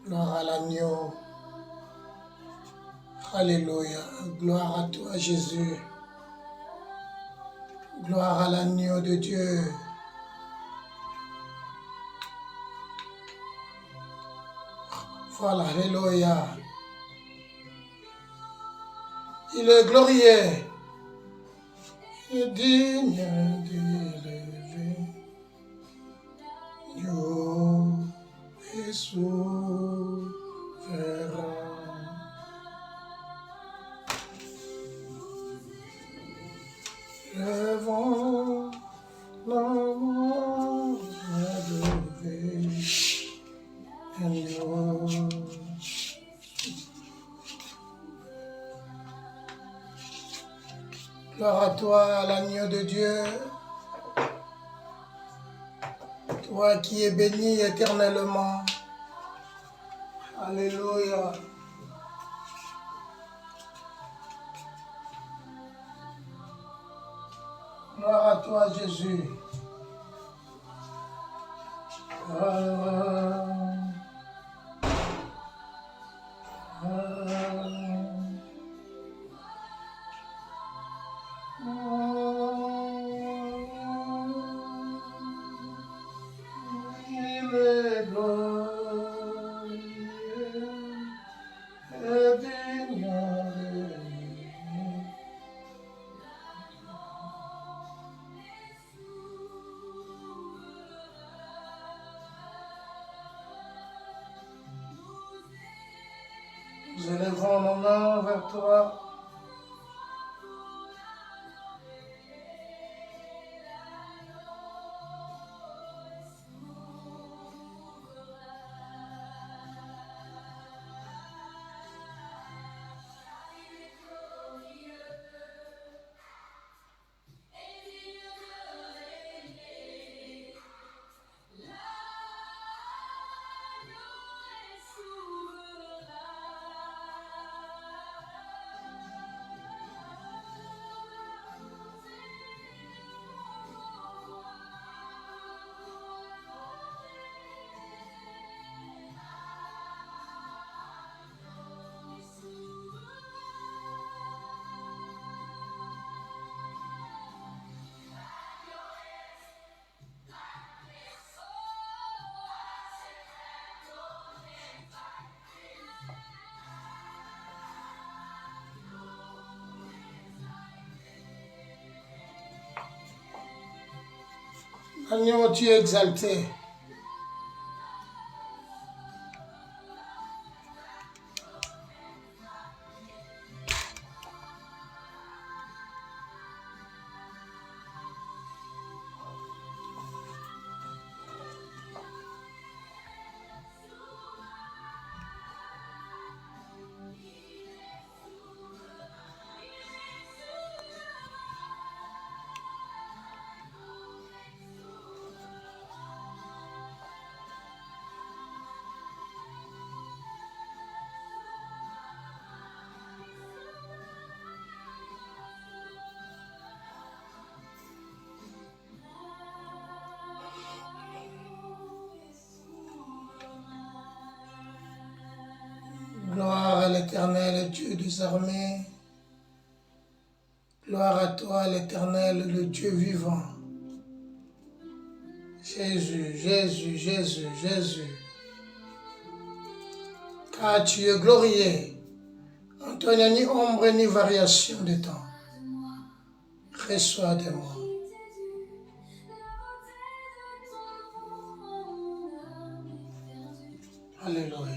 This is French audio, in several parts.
Gloire à l'agneau. Alléluia. Gloire à toi, Jésus. Gloire à l'agneau de Dieu. Voilà, alléluia. Il est glorieux et digne d'élever. Dieu est souverain. Le vent, l'amour, élevé. Gloire à toi, l'agneau de Dieu, toi qui es béni éternellement. Alléluia. Gloire à toi, Jésus. Il est glorieux et digne d'élever. Nous élèverons nos mains vers toi. Agneau, tu es exalté. Gloire à l'Éternel, Dieu des armées. Gloire à toi, l'Éternel, le Dieu vivant. Jésus, Jésus, Jésus, Jésus. Car tu es glorieux. En toi, il n'y a ni ombre ni variation de temps. Reçois de moi. Alléluia.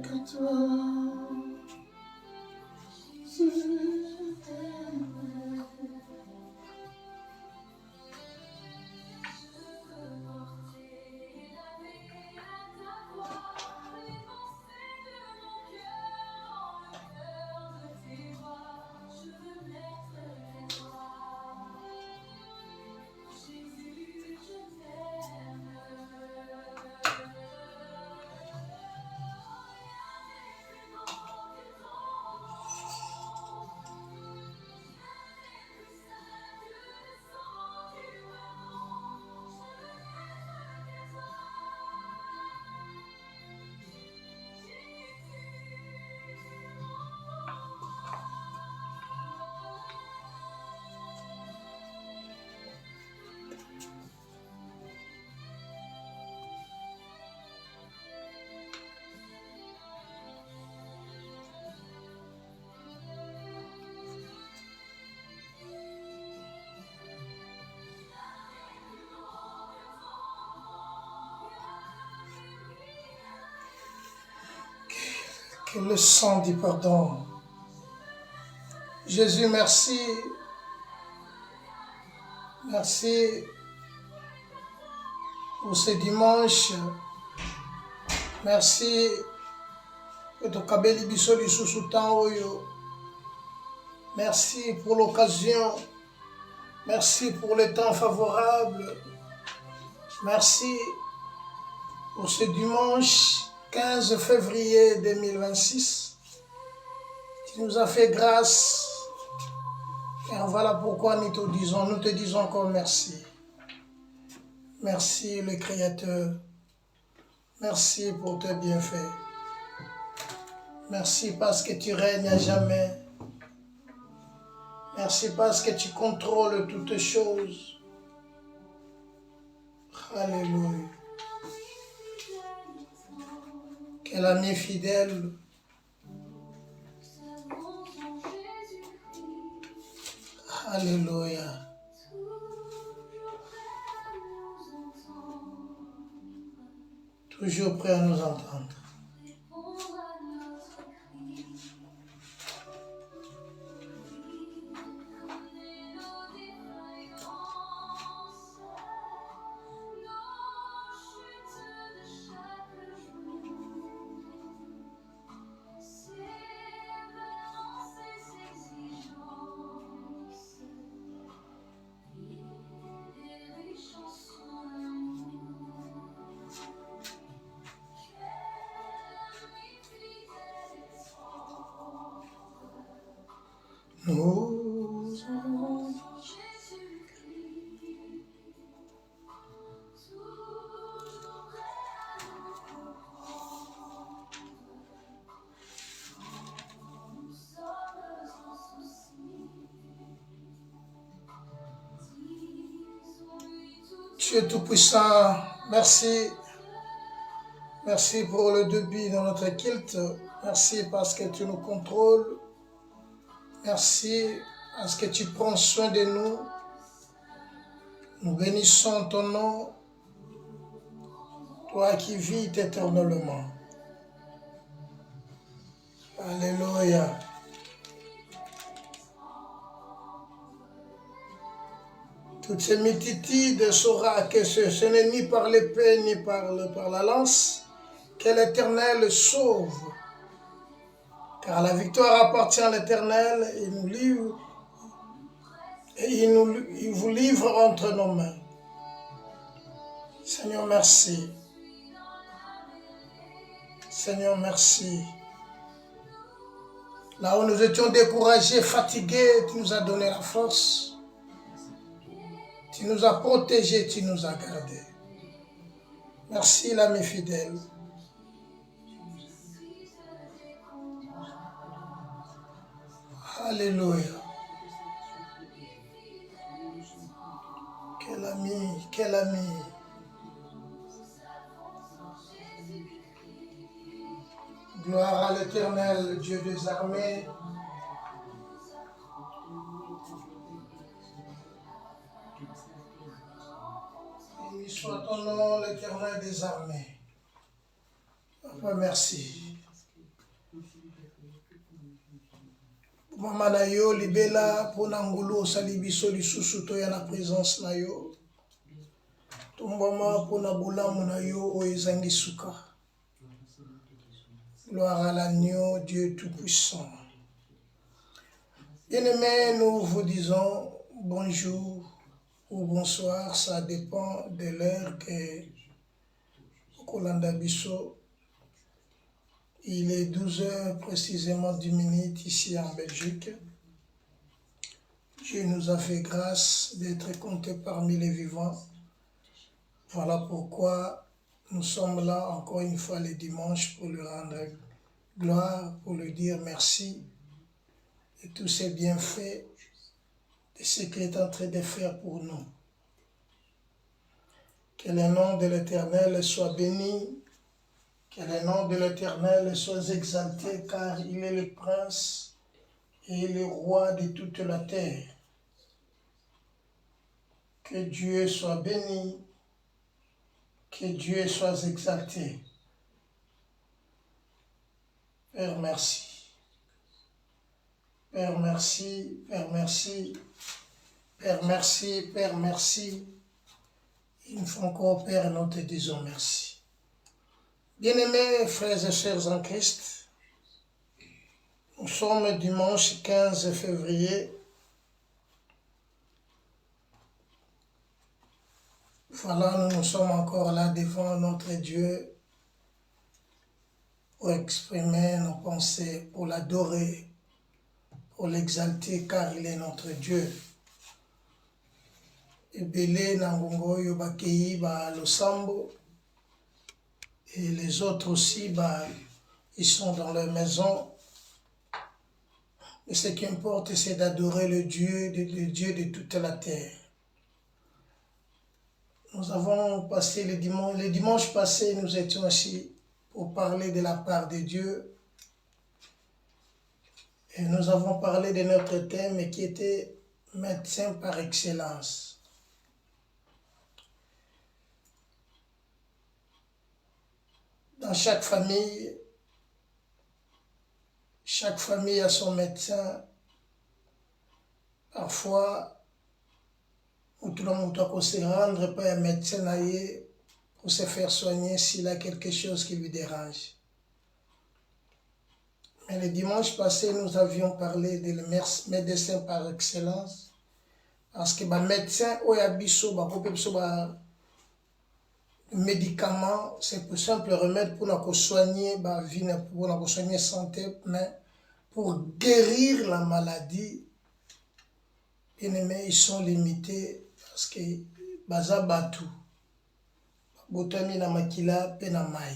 que toi. Je t'aime. Que le sang du pardon. Jésus, merci. Merci pour ce dimanche. Merci pour ton kabeli biso lisusu temps oyo. Merci pour l'occasion. Merci pour le temps favorable. Merci pour ce dimanche 15 février 2026. Tu nous as fait grâce. Et voilà pourquoi nous te disons encore merci. Merci le Créateur. Merci pour tes bienfaits. Merci parce que tu règnes à jamais. Merci parce que tu contrôles toutes choses. Alléluia. Quel ami fidèle. Alléluia. Toujours prêt à nous entendre. Nous avons Tu es tout-puissant. Merci. Merci pour le débit dans notre culte. Merci parce que tu nous contrôles. Merci parce que tu prends soin de nous. Nous bénissons ton nom, toi qui vis éternellement. Alléluia. Toutes ces multitudes saura que ce n'est ni par l'épée ni par la lance que l'Éternel sauve. Car la victoire appartient à l'Éternel et il vous livre entre nos mains. Seigneur, merci. Seigneur, merci. Là où nous étions découragés, fatigués, tu nous as donné la force. Tu nous as protégés, tu nous as gardés. Merci, l'ami fidèle. Alléluia. Quel ami, quel ami. Gloire à l'Éternel, Dieu des armées. Béni soit ton nom, l'Éternel des armées. Papa, merci. Mama na yo libela pona ngulu salibiso lisusu to ya na présence na yo. Tombama pona bolamu na yo o ezangi suka. Gloire à l'agneau, Dieu tout-puissant. Bien-aimés, nous vous disons bonjour ou bonsoir, ça dépend de l'heure que Kolanda Bisso. Il est 12 heures précisément 10 minutes ici en Belgique. Dieu nous a fait grâce d'être comptés parmi les vivants. Voilà pourquoi nous sommes là encore une fois le dimanche pour lui rendre gloire, pour lui dire merci de tous ses bienfaits, de ce qu'il est en train de faire pour nous. Que le nom de l'Éternel soit béni. Que le nom de l'Éternel soit exalté, car il est le prince et le roi de toute la terre. Que Dieu soit béni, que Dieu soit exalté. Père, merci. Père, merci. Père, merci. Père, merci. Père, merci. Une fois encore, Père, nous te disons merci. Bien-aimés frères et sœurs en Christ, nous sommes dimanche 15 février. Voilà, nous sommes encore là devant notre Dieu pour exprimer nos pensées, pour l'adorer, pour l'exalter car il est notre Dieu. Ebele Nangongo Yobakei ba Losambo. Et les autres aussi, ils sont dans leur maison. Mais ce qui importe, c'est d'adorer le Dieu de toute la terre. Nous avons passé le dimanche passé, nous étions ici pour parler de la part de Dieu. Et nous avons parlé de notre thème qui était médecin par excellence. Dans chaque famille a son médecin. Parfois, on doit se rendre par un médecin pour se faire soigner s'il a quelque chose qui lui dérange. Mais le dimanche passé, nous avions parlé de médecin par excellence. Parce que les médecins, médicaments, c'est pour simple remède pour nous soigner la vie, pour nous soigner la santé, mais pour guérir la maladie, bien aimés, ils sont limités parce que baza batu, botami na makila penamai.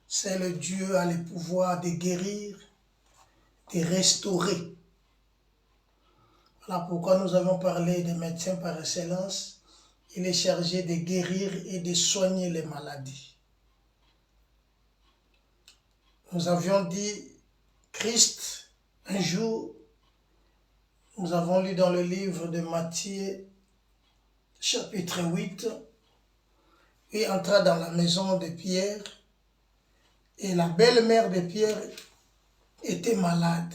C'est le Dieu a le pouvoir de guérir, de restaurer. Voilà pourquoi nous avons parlé des médecins par excellence. Il est chargé de guérir et de soigner les maladies. Nous avions dit, Christ, un jour, nous avons lu dans le livre de Matthieu, chapitre 8, il entra dans la maison de Pierre et la belle-mère de Pierre était malade.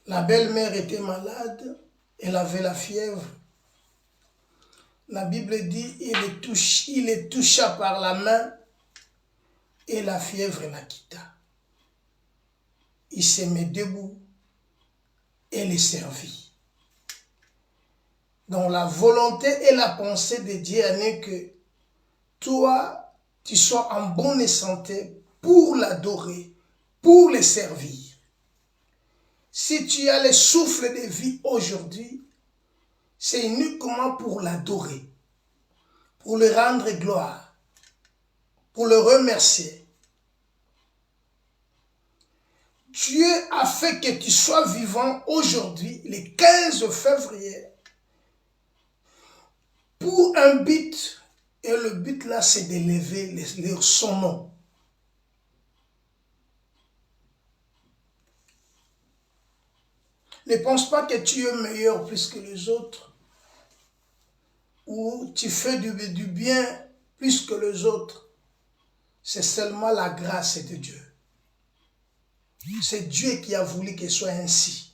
La belle-mère était malade, elle avait la fièvre. La Bible dit, il les toucha par la main et la fièvre la quitta. Il se met debout et les servit. Donc la volonté et la pensée de Dieu est que toi, tu sois en bonne santé pour l'adorer, pour le servir. Si tu as le souffle de vie aujourd'hui, c'est uniquement pour l'adorer, pour le rendre gloire, pour le remercier. Dieu a fait que tu sois vivant aujourd'hui, le 15 février, pour un but, et le but là, c'est d'élever son nom. Ne pense pas que tu es meilleur plus que les autres, ou tu fais du bien plus que les autres. C'est seulement la grâce de Dieu. C'est Dieu qui a voulu qu'il soit ainsi.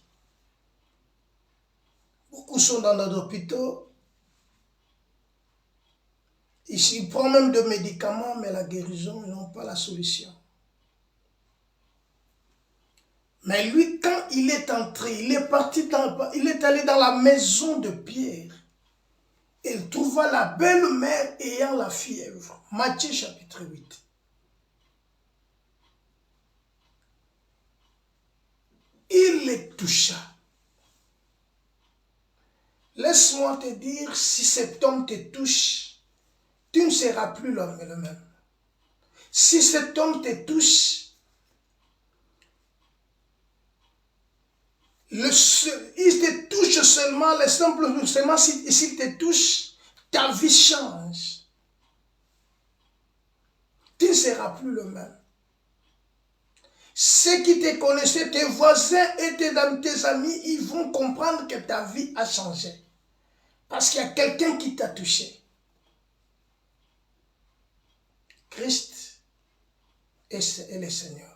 Beaucoup sont dans nos hôpitaux. Ils prennent même des médicaments, mais la guérison, ils n'ont pas la solution. Mais lui, quand il est entré, il est allé dans la maison de Pierre. Il trouva la belle-mère ayant la fièvre. Matthieu chapitre 8. Il les toucha. Laisse-moi te dire, si cet homme te touche, tu ne seras plus l'homme le même. Si cet homme te touche, il te touche seulement, seulement s'il te touche, ta vie change. Tu ne seras plus le même. Ceux qui te connaissaient, tes voisins et tes amis, ils vont comprendre que ta vie a changé. Parce qu'il y a quelqu'un qui t'a touché. Christ est le Seigneur.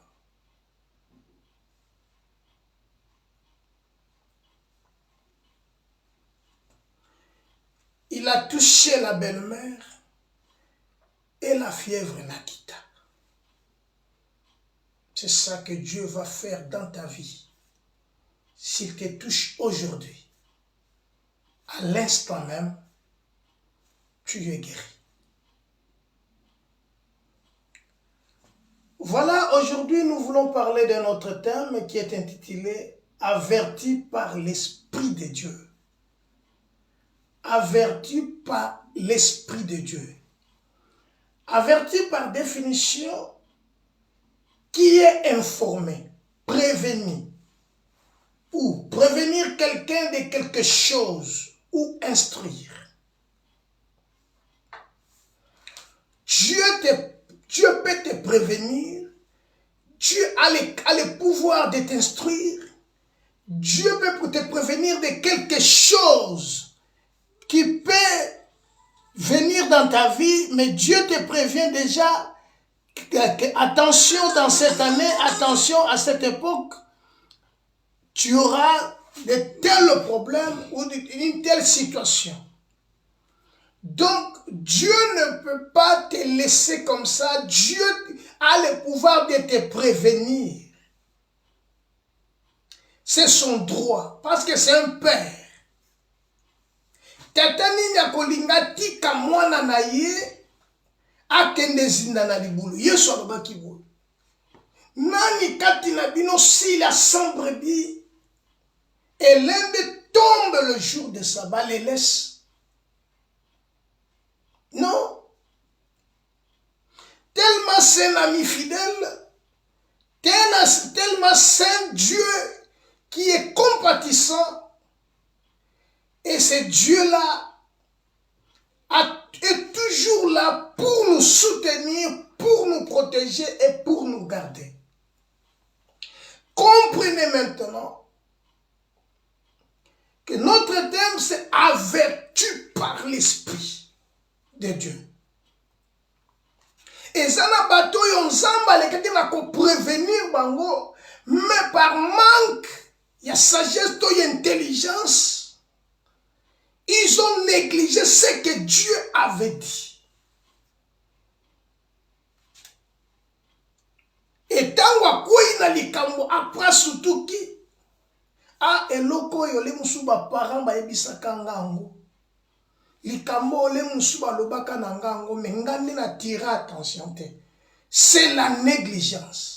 Il a touché la belle-mère et la fièvre la quitta. C'est ça que Dieu va faire dans ta vie. S'il te touche aujourd'hui, à l'instant même, tu es guéri. Voilà, aujourd'hui nous voulons parler d'un autre thème qui est intitulé « Averti par l'Esprit de Dieu ». Averti par l'Esprit de Dieu. Averti par définition, qui est informé, prévenu, ou prévenir quelqu'un de quelque chose, ou instruire. Dieu peut te prévenir, Dieu a le pouvoir de t'instruire, Dieu peut te prévenir de quelque chose qui peut venir dans ta vie, mais Dieu te prévient déjà, attention dans cette année, attention à cette époque, tu auras de tels problèmes ou une telle situation. Donc, Dieu ne peut pas te laisser comme ça. Dieu a le pouvoir de te prévenir. C'est son droit, parce que c'est un père. Tata nini akolinga tika mwana na ye akende zinda na libulu. Yesu alobaki boye. Nani kati na bino si la sans brebis et l'un tombe le jour de sabbat, les laisse? Non. Tellement c'est un ami fidèle, tellement c'est un Dieu qui est compatissant. Et ce Dieu-là est toujours là pour nous soutenir, pour nous protéger et pour nous garder. Comprenez maintenant que notre thème c'est averti par l'Esprit de Dieu. Et ça n'a pas tout yon zamba les quelqu'un a prévenir bango, mais par manque, il y a sagesse, il y a intelligence. Ils ont négligé ce que Dieu avait dit. Et tant wakoui na likambo après surtout qui a eloko yole musuba parent ba yebisaka ngango. Likambo ole musuba lobaka na ngango mais ngandi na tira attention te. C'est la négligence.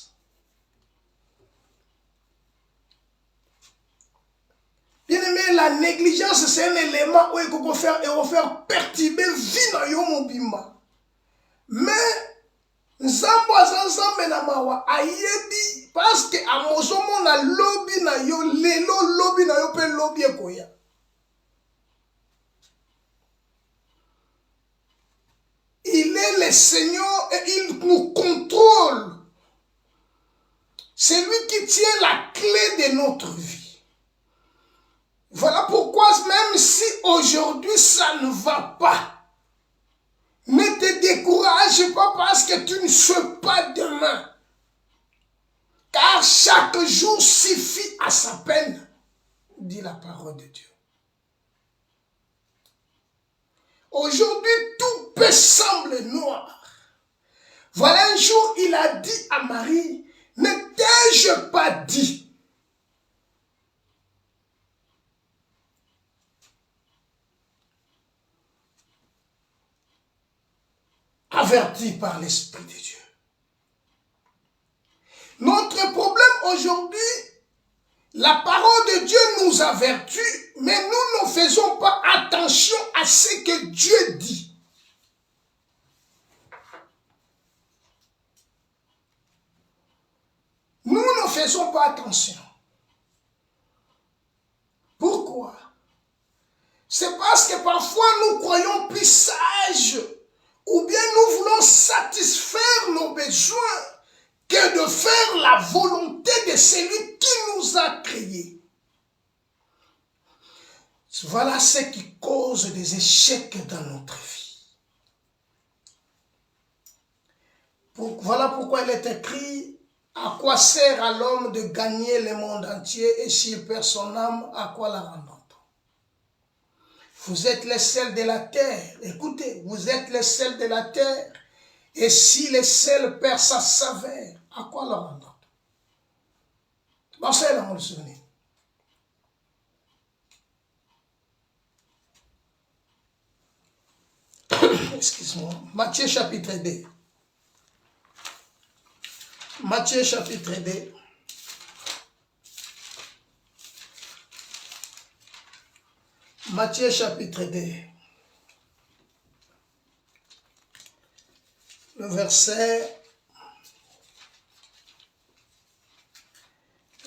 Bien aimé, la négligence, c'est un élément où il faut faire perturber la vie dans yo mobimba. Mais, nzambo azanzambe na mawa ayebi parce que amozomo na lobby na yo lelo lobby na yo pe lobby ekoya. Il est le Seigneur et il nous contrôle. C'est lui qui tient la clé de notre vie. Voilà pourquoi même si aujourd'hui ça ne va pas, ne te décourage pas parce que tu ne sais pas demain. car chaque jour suffit à sa peine, dit la parole de Dieu. Aujourd'hui, tout peut sembler noir. Voilà un jour, il a dit à Marie, ne t'ai-je pas dit? Averti par l'Esprit de Dieu. Notre problème aujourd'hui, la parole de Dieu nous avertit, mais nous ne faisons pas attention à ce que Dieu dit. Nous ne faisons pas attention. Pourquoi? C'est parce que parfois nous croyons plus sages, ou bien nous voulons satisfaire nos besoins, que de faire la volonté de celui qui nous a créés. Voilà ce qui cause des échecs dans notre vie. Voilà pourquoi il est écrit, à quoi sert à l'homme de gagner le monde entier et s'il perd son âme, à quoi la rendre? Vous êtes les sels de la terre. Écoutez, vous êtes les sels de la terre. Et si le sel perd sa saveur, à quoi la rendre? Bon, c'est là, on le souvenir. Excuse-moi. Matthieu chapitre 2. Matthieu chapitre 2. Matthieu chapitre 2. Le verset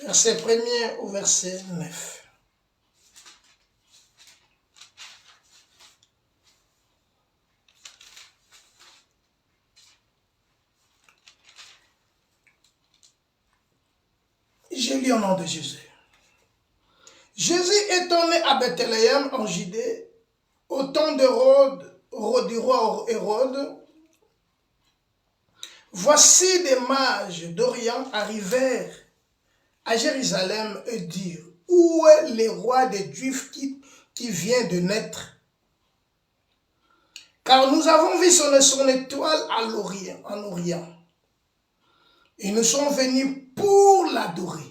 1er au verset 9. Je lis au nom de Jésus. Jésus étant né à Bethléem en Judée, au temps d'Hérode, du roi Hérode, voici des mages d'Orient arrivèrent à Jérusalem et dirent, où est le roi des Juifs qui vient de naître? Car nous avons vu son étoile en Orient. Et nous sommes venus pour l'adorer.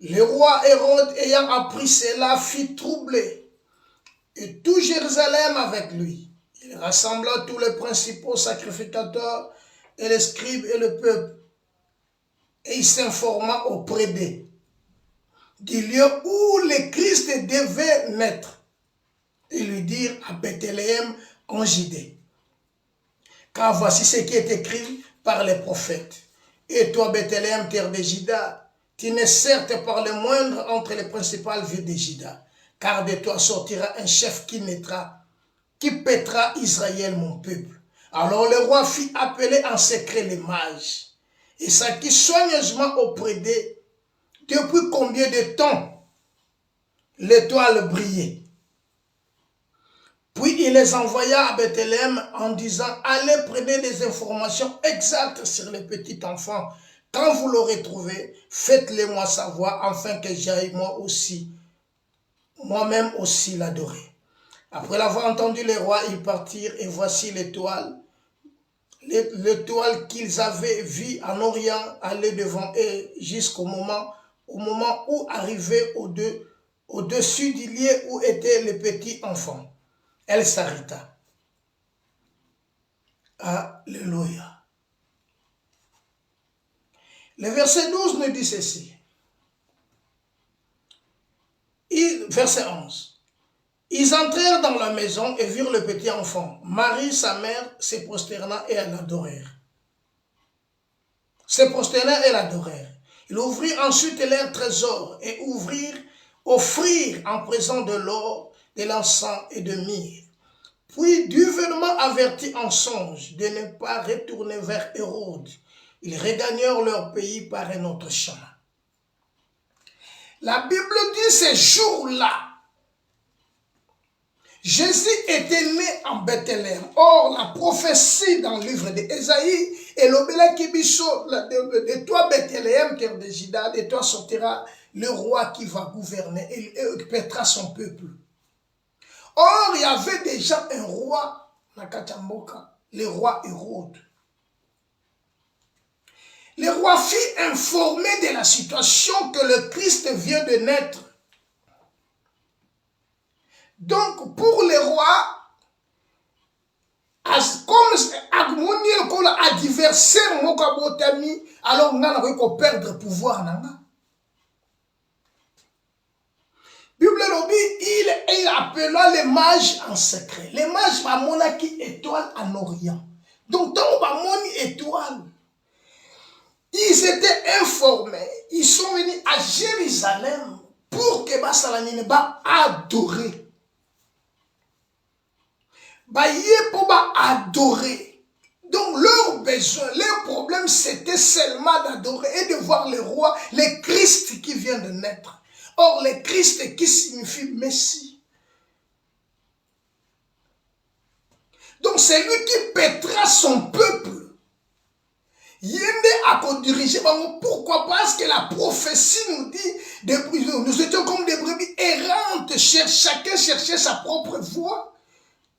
Le roi Hérode, ayant appris cela, fut troublé, et tout Jérusalem avec lui. Il rassembla tous les principaux sacrificateurs et les scribes et le peuple, et il s'informa auprès d'eux du lieu où le Christ devait naître. Et lui dirent à Bethléem en Judée. Car voici ce qui est écrit par les prophètes. Et toi, Bethléem, terre de Juda, tu n'es certes pas le moindre entre les principales villes de Juda, car de toi sortira un chef qui naîtra, qui paîtra Israël, mon peuple. Alors le roi fit appeler en secret les mages, et s'acquit soigneusement auprès d'eux. Depuis combien de temps l'étoile brillait? Puis il les envoya à Bethléem en disant, allez prenez des informations exactes sur les petits enfants. Quand vous l'aurez trouvé, faites-le moi savoir, afin que j'aille moi-même aussi l'adorer. Après l'avoir entendu, les rois, ils partirent, et voici l'étoile qu'ils avaient vue en Orient aller devant eux jusqu'au moment où arrivait au-dessus du lieu où étaient les petits enfants. Elle s'arrêta. Alléluia. Le verset 12 nous dit ceci. Verset 11. Ils entrèrent dans la maison et virent le petit enfant. Marie, sa mère, se prosterna et l'adorèrent. Ils ouvrirent ensuite leurs trésors et offrirent en présent de l'or, de l'encens et de myrrhe. Puis, dûment avertis en songe de ne pas retourner vers Hérode, ils regagnèrent leur pays par un autre chemin. La Bible dit ces jours-là, Jésus était né en Bethléem. Or, la prophétie dans le livre d'Ésaïe Et l'obéla Kibiso, de toi Bethléem, terre de Juda, de toi sortira le roi qui va gouverner et pètera son peuple. Or, il y avait déjà un roi, Nakatamboka, le roi Hérode. Le roi fut informé de la situation que le Christ vient de naître. Donc, pour le roi, comme Agmoni a adversaire Moka Botami, alors on a perdre pouvoir. Bible lobby, il appela les mages en secret. Les mages va monaki étoile en Orient. Donc, dans le moni étoile, ils étaient informés. Ils sont venus à Jérusalem pour que Basalanine ba adorer. Pour adorer. Donc leur besoin, leur problème, c'était seulement d'adorer et de voir le roi, le Christ qui vient de naître. Or, le Christ qui signifie Messie. Donc c'est lui qui pètera son peuple. Yende a dirigé. Pourquoi? Parce que la prophétie nous dit, nous étions comme des brebis errantes, chacun cherchait sa propre voie.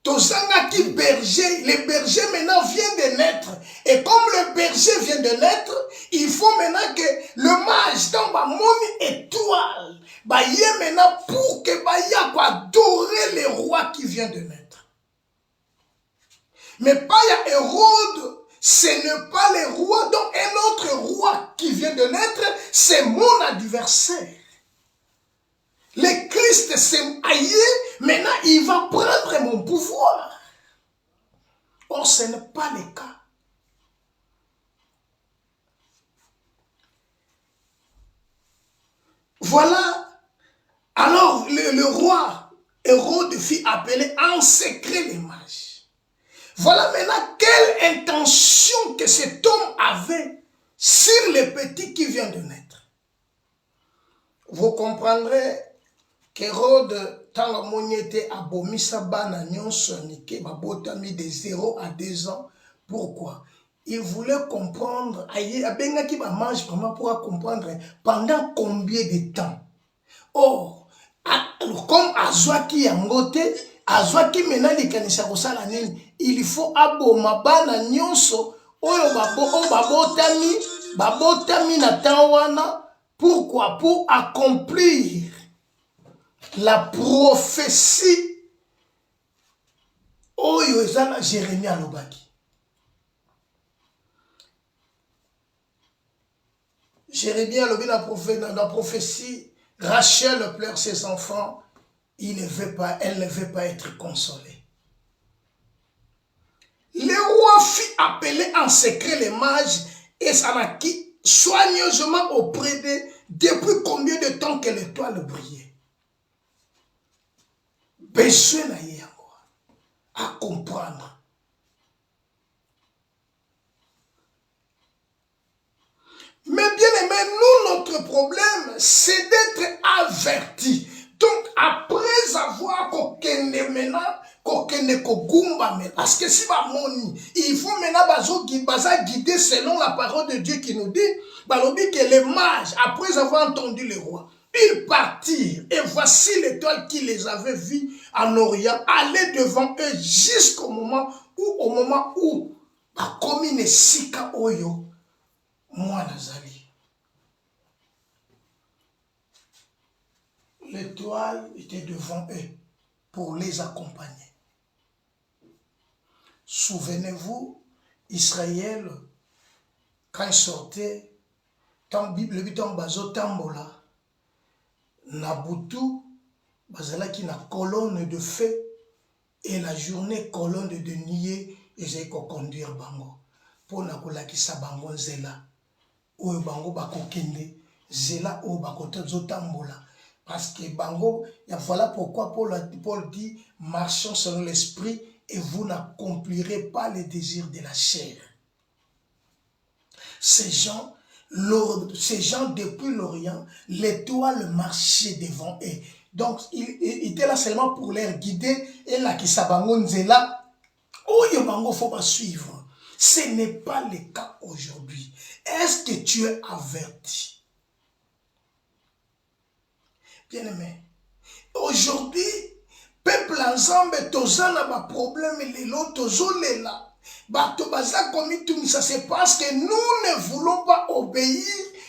Tozanga qui berger, le berger maintenant vient de naître. Et comme le berger vient de naître, il faut maintenant que le mage dans ma momie étoile, y est maintenant pour que y a quoi adorer le roi qui vient de naître. Mais pas y a Hérode, ce n'est pas le roi, donc un autre roi qui vient de naître, c'est mon adversaire. Le Christ s'est haï, maintenant il va prendre mon pouvoir. Or, ce n'est pas le cas. Voilà. Alors, le roi Hérode fit appeler en secret les mages. Voilà maintenant quelle intention que cet homme avait sur le petit qui vient de naître. Vous comprendrez qu'Hérode, tant que était abomissa bana nyonso nike babotami de 0 à 2 ans. Pourquoi? Il voulait comprendre, abenga ki ba mange vraiment pour comprendre pendant combien de temps. Or, comme azwaki yangote, azwaki mena likanisa kosala nini, il faut aboma bana nyonso oyo babotami na temps wana. Pourquoi? Pour accomplir la prophétie oyo ezana Jérémie alobaki. Jérémie alobi na prophétie, Rachel pleure ses enfants, elle ne veut pas être consolée. Le roi fit appeler en secret les mages et Sanaki soigneusement auprès d'eux depuis combien de temps que l'étoile brillait. Besoin à comprendre. Mais bien aimé, nous, notre problème, c'est d'être avertis. Donc, après avoir kokende maintenant, kokende kogumba, parce que si il faut maintenant guider selon la parole de Dieu qui nous dit, que les mages, après avoir entendu le roi, ils partirent, et voici l'étoile qui les avait vus en Orient, aller devant eux jusqu'au moment où, comme une sika oyo, moi nazali. L'étoile était devant eux pour les accompagner. Souvenez-vous, Israël, quand il sortait, le biton bazo tambola, Nabutu, bazalaki na colonne de feu, et la journée colonne de nuée, et j'ai conduire bango. Pour na kolakisa bango zela, ou bango bakokende, zela ou bakote zotambola. Parce que bango, voilà pourquoi Paul dit, marchons selon l'esprit, et vous n'accomplirez pas les désirs de la chair. Ces gens depuis l'Orient, l'étoile marchait devant eux. Donc, il était là seulement pour les guider. Et là, qui s'abangonne là, oh, il faut pas suivre. Ce n'est pas le cas aujourd'hui. Est-ce que tu es averti? Bien-aimé, aujourd'hui, peuple ensemble, toza na ba problème lelo, tozolela. Bato baza komi tout ça, c'est parce que nous ne voulons pas obéir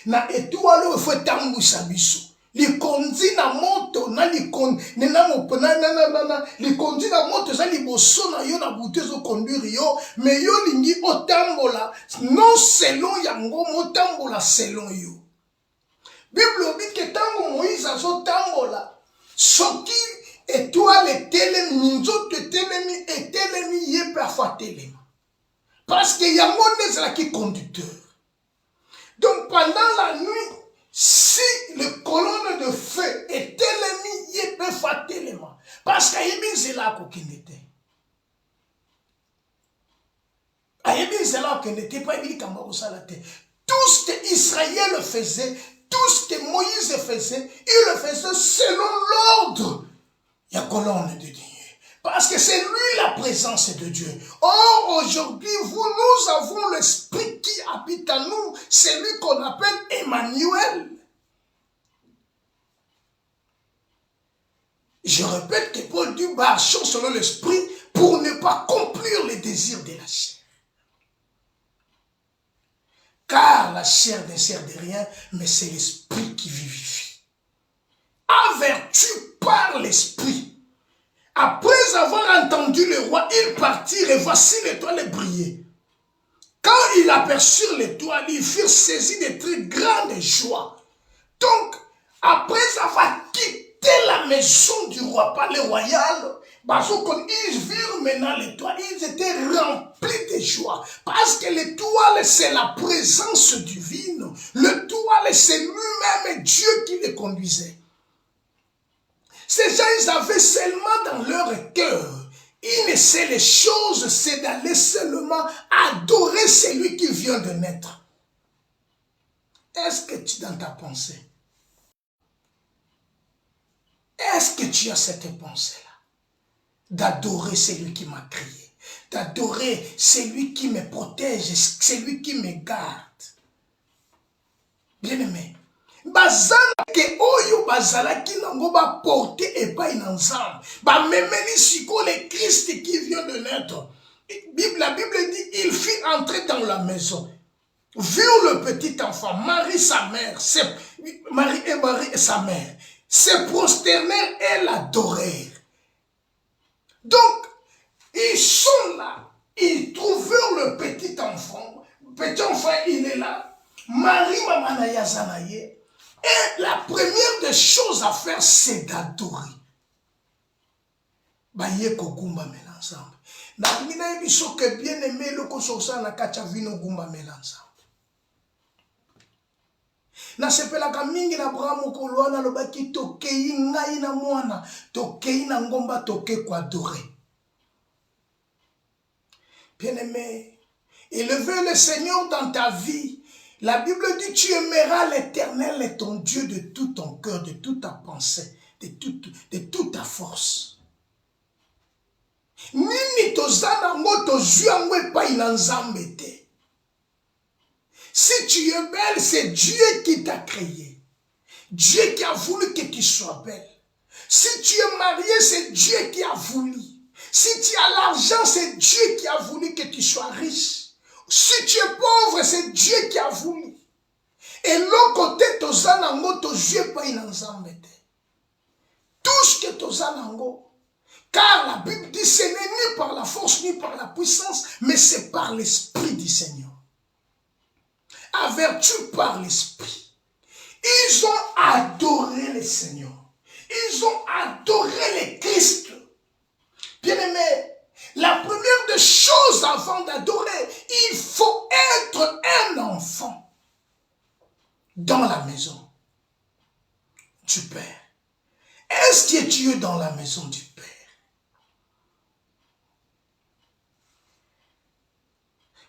na étoile où il faut tambousa biso. Li kondi na moto na li kondi na likondi na moto za liboso na yo na butu zo conduire yo, mais yo lingi otambola non selon yango motambola selon yo. Bible obi ke tango Moïse azo tambola soki étoile etelemi minzoto etelemi ye parfois telema. Parce que yango nezalaki conducteur. Donc pendant la nuit, si le colonne de feu est telemi, il peut faire tellement. Parce qu'il y a c'est là qu'on était. Il y a qu'on n'était pas tout ce que Israël faisait, tout ce que Moïse faisait, il le faisait selon l'ordre. Il y a colonne de Dieu. Parce que c'est lui la présence de Dieu. Or, aujourd'hui, nous avons l'Esprit qui habite en nous. C'est lui qu'on appelle Emmanuel. Je répète que Paul dit marchons selon l'Esprit pour ne pas accomplir les désirs de la chair. Car la chair ne sert de rien, mais c'est l'Esprit qui vivifie. Averti par l'Esprit. Après avoir entendu le roi, ils partirent et voici l'étoile brillait. Quand ils aperçurent l'étoile, ils furent saisis de très grande joie. Donc, après avoir quitté la maison du roi, palais royal, ils virent maintenant l'étoile, ils étaient remplis de joie. Parce que l'étoile, c'est la présence divine. L'étoile, c'est lui-même Dieu qui les conduisait. Ces gens, ils avaient seulement dans leur cœur une seule chose, c'est d'aller seulement adorer celui qui vient de naître. Est-ce que tu dans ta pensée? Est-ce que tu as cette pensée-là? D'adorer celui qui m'a créé, d'adorer celui qui me protège, celui qui me garde. Bien-aimé, bazala ke oyo bazala ki nango ba porter epai na Nzambe ba memeli siko le Christ qui vient de naître. La Bible dit il fit entrer dans la maison, vit le petit enfant, Marie sa mère, Marie et sa mère se prosternèrent et l'adorèrent. Donc ils sont là, ils trouvèrent le petit enfant il est là, Marie maman na yazanaye. Et la première des choses à faire, c'est d'adorer. Baye ko gumba mela ensemble. Na ngina biso ke bien aimé le ko sosa na kacha vino gumba mela ensemble. Na sepela ka mingi na Abraham ko lwana lo baki tokei ngai na mwana, tokei na ngomba toke ko adorer. Bien aimé, élevez le Seigneur dans ta vie. La Bible dit, tu aimeras l'Éternel et ton Dieu de tout ton cœur, de toute ta pensée, de toute ta force. Nini tozana ngo tozuango epai na Nzambe te. Si tu es belle, c'est Dieu qui t'a créé. Dieu qui a voulu que tu sois belle. Si tu es marié, c'est Dieu qui a voulu. Si tu as l'argent, c'est Dieu qui a voulu que tu sois riche. Si tu es pauvre, c'est Dieu qui a voulu. Et l'autre côté, tozanango, tozue pas inanzambe. Tout ce que tozanango, car la Bible dit, ce n'est ni par la force, ni par la puissance, mais c'est par l'Esprit du Seigneur. Avertis par l'Esprit. Ils ont adoré le Seigneur. Ils ont adoré le Christ. Bien-aimé, la première des choses avant d'adorer, il faut être un enfant dans la maison du Père. Est-ce que tu es dans la maison du Père?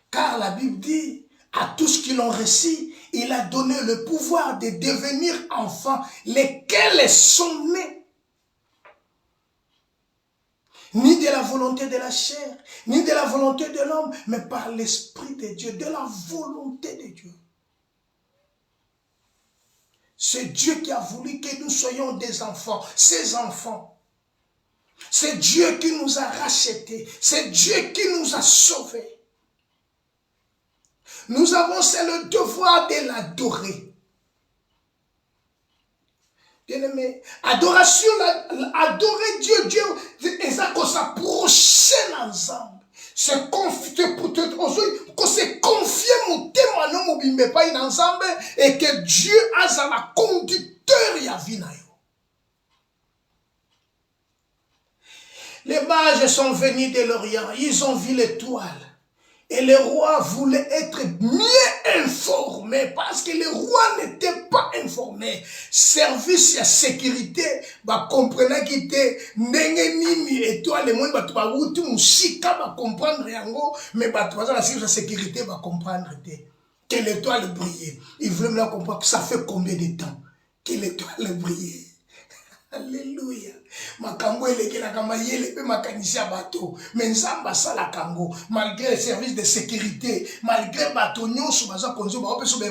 Car la Bible dit, à tous qui l'ont reçu, il a donné le pouvoir de devenir enfants, lesquels sont nés. ni de la volonté de la chair, ni de la volonté de l'homme, mais par l'Esprit de Dieu, de la volonté de Dieu. C'est Dieu qui a voulu que nous soyons des enfants, ses enfants. C'est Dieu qui nous a rachetés, c'est Dieu qui nous a sauvés. Nous avons, c'est le devoir de l'adorer. Bien-aimé, adoration, adorer Dieu, Dieu, et ça qu'on s'approche ensemble. C'est confier mon témoignage, mon bimbe pas ensemble, et que Dieu a la conducteur y a vie na yo. Les mages sont venus de l'Orient, ils ont vu l'étoile. Et le roi voulait être mieux informé parce que le roi n'était pas informé. Service à sécurité, bah comprenez qu'il était nini étoile le monde bah tu vas où tu musika bah comprendre yango mais bah tu vas la service à sécurité bah comprendre que l'étoile brillait. Il voulait me comprendre que ça fait combien de temps que l'étoile brillait. Alléluia. Makambo elekela kama yele pe makanisia bateau. Mais nzamba sala kango malgré les services de sécurité, malgré bateau nyonso baza konzo ba opeso ba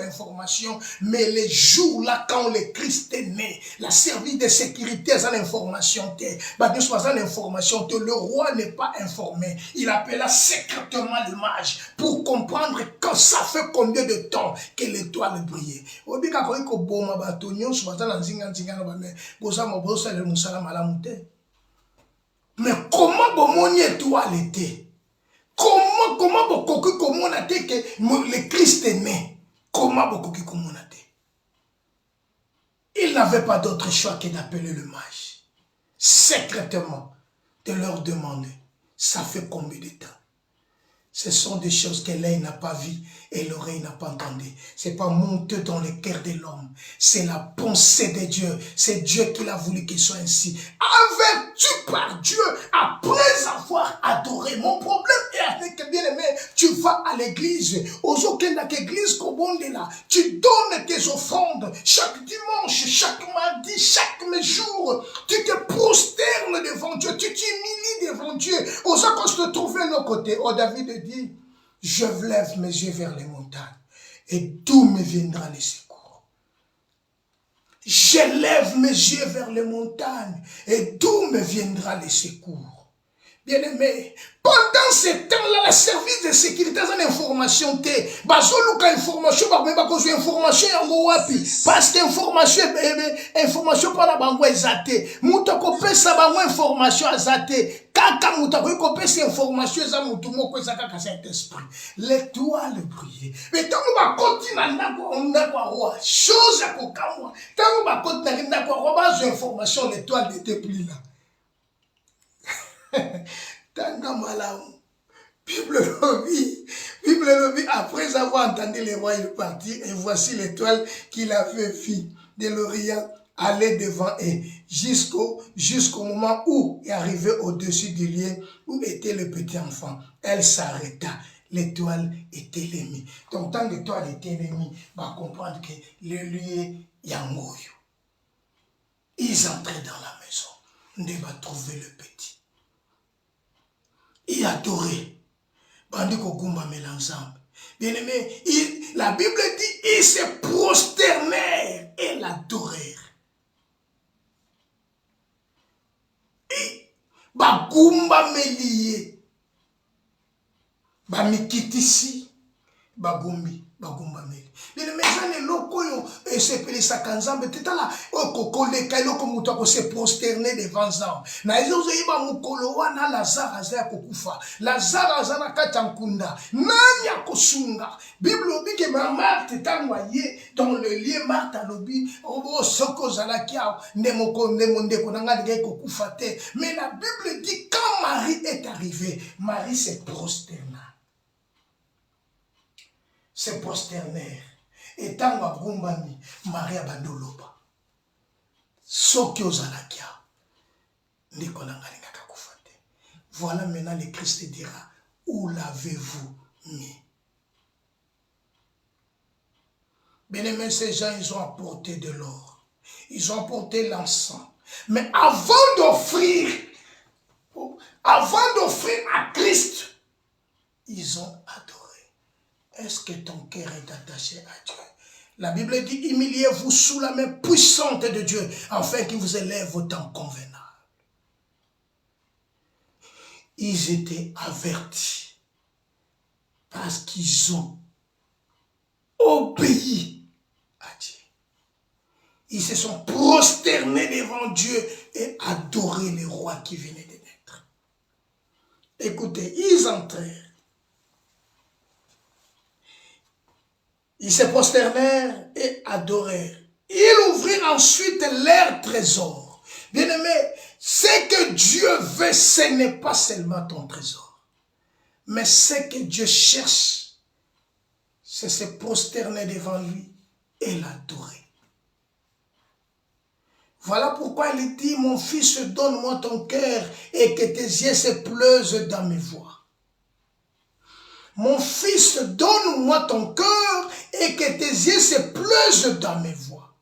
information, mais les jours là quand le Christ est né, la service de sécurité ça l'information té. Ba nyonso baza l'information té, le roi n'est pas informé. Il appela secrètement le mage pour comprendre quand ça fait combien de temps que l'étoile brillait. Obika ko iko boma bateau nyonso baza na nzinga na ba mais mais comment bomoni étoile était? Comment bokoki komona te que le Christ est né? Comment bokoki komona te? Il n'avait pas d'autre choix que d'appeler le mage secrètement, de leur demander ça fait combien de temps? Ce sont des choses que l'œil n'a pas vues et l'oreille n'a pas entendu. C'est pas monté dans le cœur de l'homme. C'est la pensée de Dieu. C'est Dieu qui l'a voulu qu'il soit ainsi. Averti par Dieu, après avoir adoré. Mon problème est avec, bien aimé, tu vas à l'église. Aux aucun église là, tu donnes tes offrandes chaque dimanche, chaque mardi, chaque jour. Tu te prosternes devant Dieu. Tu t'humilies devant Dieu. Aux autres, quand je te trouvais de l'autre côté, oh David dit, je lève mes yeux vers les montagnes et d'où me viendra le secours. Je lève mes yeux vers les montagnes et d'où me viendra le secours. Bien-aimé, pendant ce temps-là, le service de sécurité a une information. Bazoluka information, information parce que information par la bango ezate. Moutako pesa bango information azate. Kaka moutako kopesa information eza mutu moko ezaka ka Saint-Esprit. L'étoile brillait. Mais tant on va continuer ndako roi, chose à kokamwa. Tant on va continuer ndako roi, base information l'étoile n'était plus là. Tanga malamu. Bible Lobi, après avoir entendu les rois, il partit et voici l'étoile qu'il avait vue de l'Orient aller devant eux jusqu'au moment où est arrivé au-dessus du lieu où était le petit enfant. Elle s'arrêta. L'étoile était l'ennemi. Donc tant que l'étoile était l'ennemi, va comprendre que le lieu yangoyo. Ils entraient dans la maison. On va trouver le petit. Il adorait. Bandi Kogumba ensemble. Bien aimé, la Bible dit, ils se prosternèrent et l'adorèrent. Et Bagumba Melie, Bamikitisi, Bagumba Melie. Bien aimé, les locaux, et se pele sa kanzambe, tetala, kokole, kailo komuto, se prosterner devant Zam. Na izozo iba mukolo wana Lazare azaya kokufa. Lazare azana katankunda. Nanya kosunga. Bible obi ke Marthe tangwaye dans le lieu Marthe alobi obo soko zalakia ndemoko ndeko nanga de kokufa te. Mais la Bible dit quand Marie est arrivée, Marie s'est prosternée. Se prosternèrent. Et tant que Gumbami, Maria Bandoloba. Soki ozalakia. Voilà maintenant le Christ dira, où l'avez-vous mis? Bien aimé, ces gens, ils ont apporté de l'or. Ils ont apporté l'encens. Mais avant d'offrir, Avant d'offrir à Christ, ils ont adoré. Est-ce que ton cœur est attaché à Dieu? La Bible dit, humiliez-vous sous la main puissante de Dieu, afin qu'il vous élève au temps convenable. Ils étaient avertis, parce qu'ils ont obéi à Dieu. Ils se sont prosternés devant Dieu et adoré le roi qui venait de naître. Écoutez, ils entrèrent. Ils se prosternèrent et adorèrent. Ils ouvrirent ensuite leur trésor. Bien-aimé, ce que Dieu veut, ce n'est pas seulement ton trésor. Mais ce que Dieu cherche, c'est se prosterner devant lui et l'adorer. Voilà pourquoi il dit, mon fils, donne-moi ton cœur et que tes yeux se plaisent dans mes voies. Mon fils, donne-moi ton cœur et que tes yeux se plaisent dans mes voies.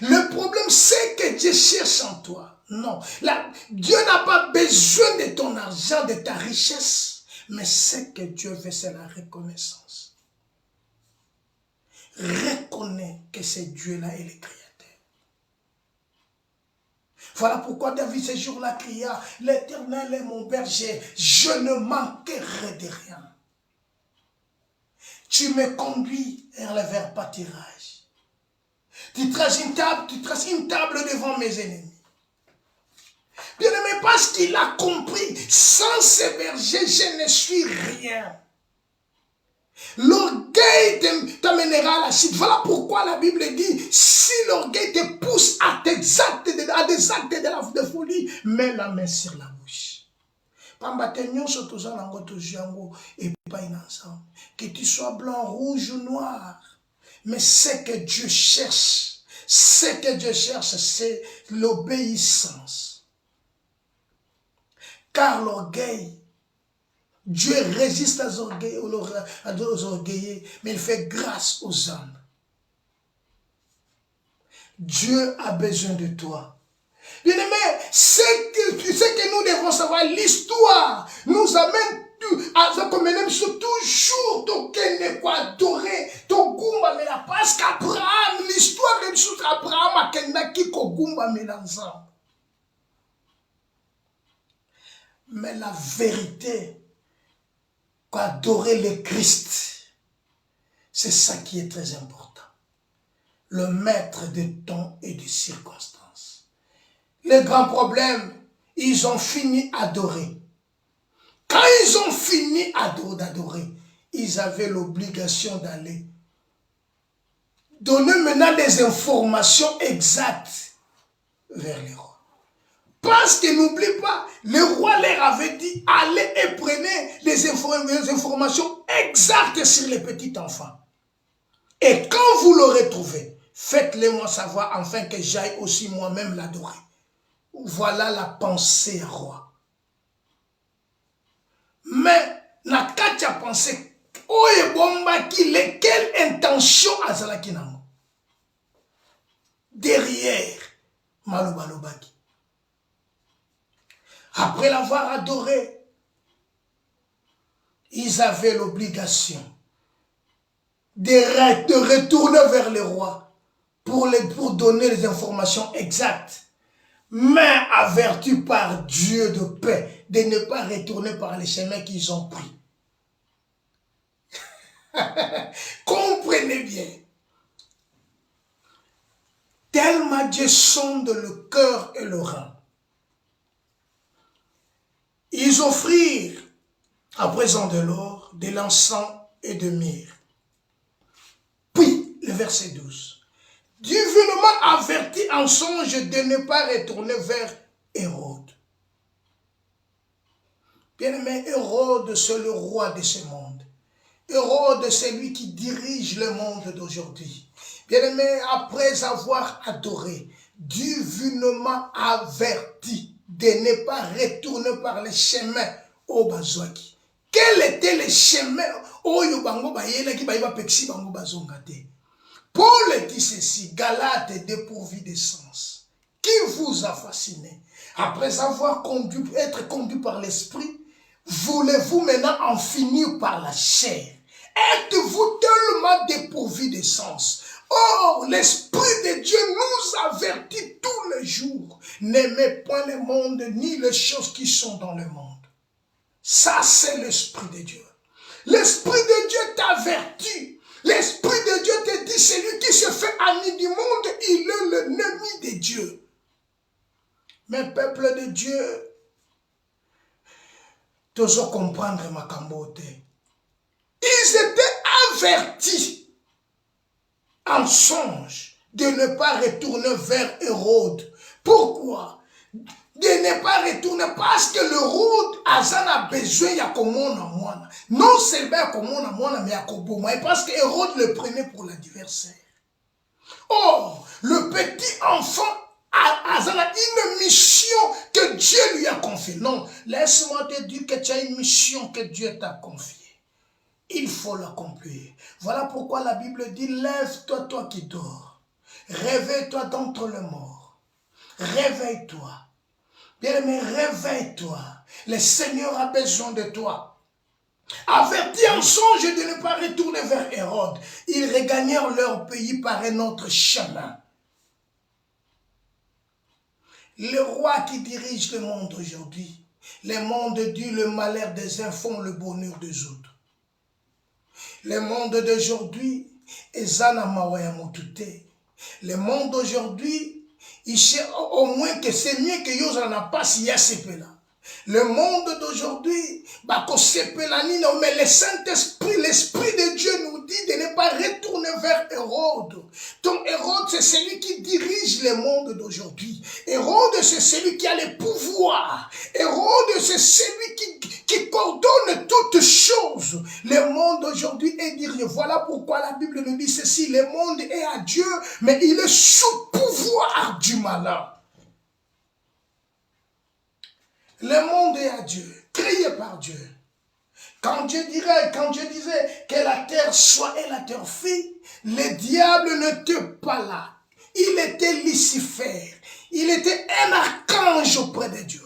Le problème, c'est que Dieu cherche en toi. Non, Dieu n'a pas besoin de ton argent, de ta richesse. Mais ce que Dieu veut, c'est la reconnaissance. Reconnais que c'est Dieu-là et le Créateur. Voilà pourquoi David ce jour-là cria, l'Éternel est mon berger, je ne manquerai de rien. Tu me conduis vers pâturage. Tu traces une table devant mes ennemis. Bien-aimé, parce qu'il a compris, sans ce berger, je ne suis rien. L'orgueil t'amènera à la chute. Voilà pourquoi la Bible dit, si l'orgueil te pousse à des actes de folie, mets la main sur la bouche. Que tu sois blanc, rouge ou noir. Mais ce que Dieu cherche, c'est l'obéissance. Car l'orgueil, Dieu résiste aux orgueilleux, mais il fait grâce aux hommes. Dieu a besoin de toi. Bien-aimé, ce que nous devons savoir, l'histoire nous amène à ce que nous sommes toujours toqués quoi adorer, togumba mela parce qu'Abraham, l'histoire de nous Abraham a kenaki kogumba mela ensemble. Mais la vérité, qu'adorer le Christ, c'est ça qui est très important. Le maître de temps et de circonstances. Le grand problème, ils ont fini d'adorer. Quand ils ont fini d'adorer, ils avaient l'obligation d'aller donner maintenant des informations exactes vers les rois. Parce que n'oublie pas, le roi leur avait dit, allez et prenez les informations exactes sur les petits enfants. Et quand vous l'aurez trouvé, faites-le-moi savoir afin que j'aille aussi moi-même l'adorer. Voilà la pensée roi. Mais, na katia pensée, oye bomba qui, quelle intention azalaki nango? Derrière, malobalobaki. Après l'avoir adoré, ils avaient l'obligation de retourner vers le roi pour donner les informations exactes, mais avertis par Dieu de paix de ne pas retourner par les chemins qu'ils ont pris. Comprenez bien. Tellement Dieu sonde le cœur et le rein. Ils offrirent à présent de l'or, de l'encens et de myrrhe. Puis, le verset 12. Divinement averti en songe de ne pas retourner vers Hérode. Bien-aimé, Hérode, c'est le roi de ce monde. Hérode, c'est lui qui dirige le monde d'aujourd'hui. Bien-aimé, après avoir adoré, divinement averti de ne pas retourner par les chemins au Bazouaki. Quel était le chemin au Yobango Bayela qui va pexi bango bazongate? Paul dit ceci, Galate dépourvu de sens. Qui vous a fasciné, après avoir être conduit par l'esprit, voulez-vous maintenant en finir par la chair? Êtes-vous tellement dépourvu de sens? Or, l'Esprit de Dieu nous avertit tous les jours. N'aimez point le monde ni les choses qui sont dans le monde. Ça, c'est l'Esprit de Dieu. L'Esprit de Dieu t'avertit. L'Esprit de Dieu te dit, celui qui se fait ami du monde, il est l'ennemi de Dieu. Mais peuple de Dieu, tous comprendre ma cambote. Ils étaient avertis en songe de ne pas retourner vers Hérode. Pourquoi? De ne pas retourner parce que l'Hérode a besoin de komona. Non seulement de komona, mais de koboma. Et parce que Hérode le prenait pour l'adversaire. Or, le petit enfant a une mission que Dieu lui a confiée. Non, laisse-moi te dire que tu as une mission que Dieu t'a confiée. Il faut l'accomplir. Voilà pourquoi la Bible dit, lève-toi, toi qui dors. Réveille-toi d'entre les morts. Réveille-toi. Bien-aimé, réveille-toi. Le Seigneur a besoin de toi. Avertis en songe de ne pas retourner vers Hérode. Ils regagnèrent leur pays par un autre chemin. Le roi qui dirige le monde aujourd'hui, le monde dit le malheur des uns font le bonheur des autres. Le monde d'aujourd'hui est Zanamawayamotute. Le monde d'aujourd'hui, il sait au moins que c'est mieux que Yosa n'a pas si là. Le monde d'aujourd'hui, mais le Saint-Esprit, l'Esprit de Dieu nous dit de ne pas retourner vers Hérode. Donc Hérode, c'est celui qui dirige le monde d'aujourd'hui. Hérode, c'est celui qui a le pouvoir. Hérode, c'est celui qui coordonne toutes choses. Le monde d'aujourd'hui est dirigé. Voilà pourquoi la Bible nous dit ceci, le monde est à Dieu, mais il est sous pouvoir du malin. Le monde est à Dieu, créé par Dieu. Quand Dieu disait que la terre soit et la terre fit, le diable n'était pas là. Il était Lucifer. Il était un archange auprès de Dieu.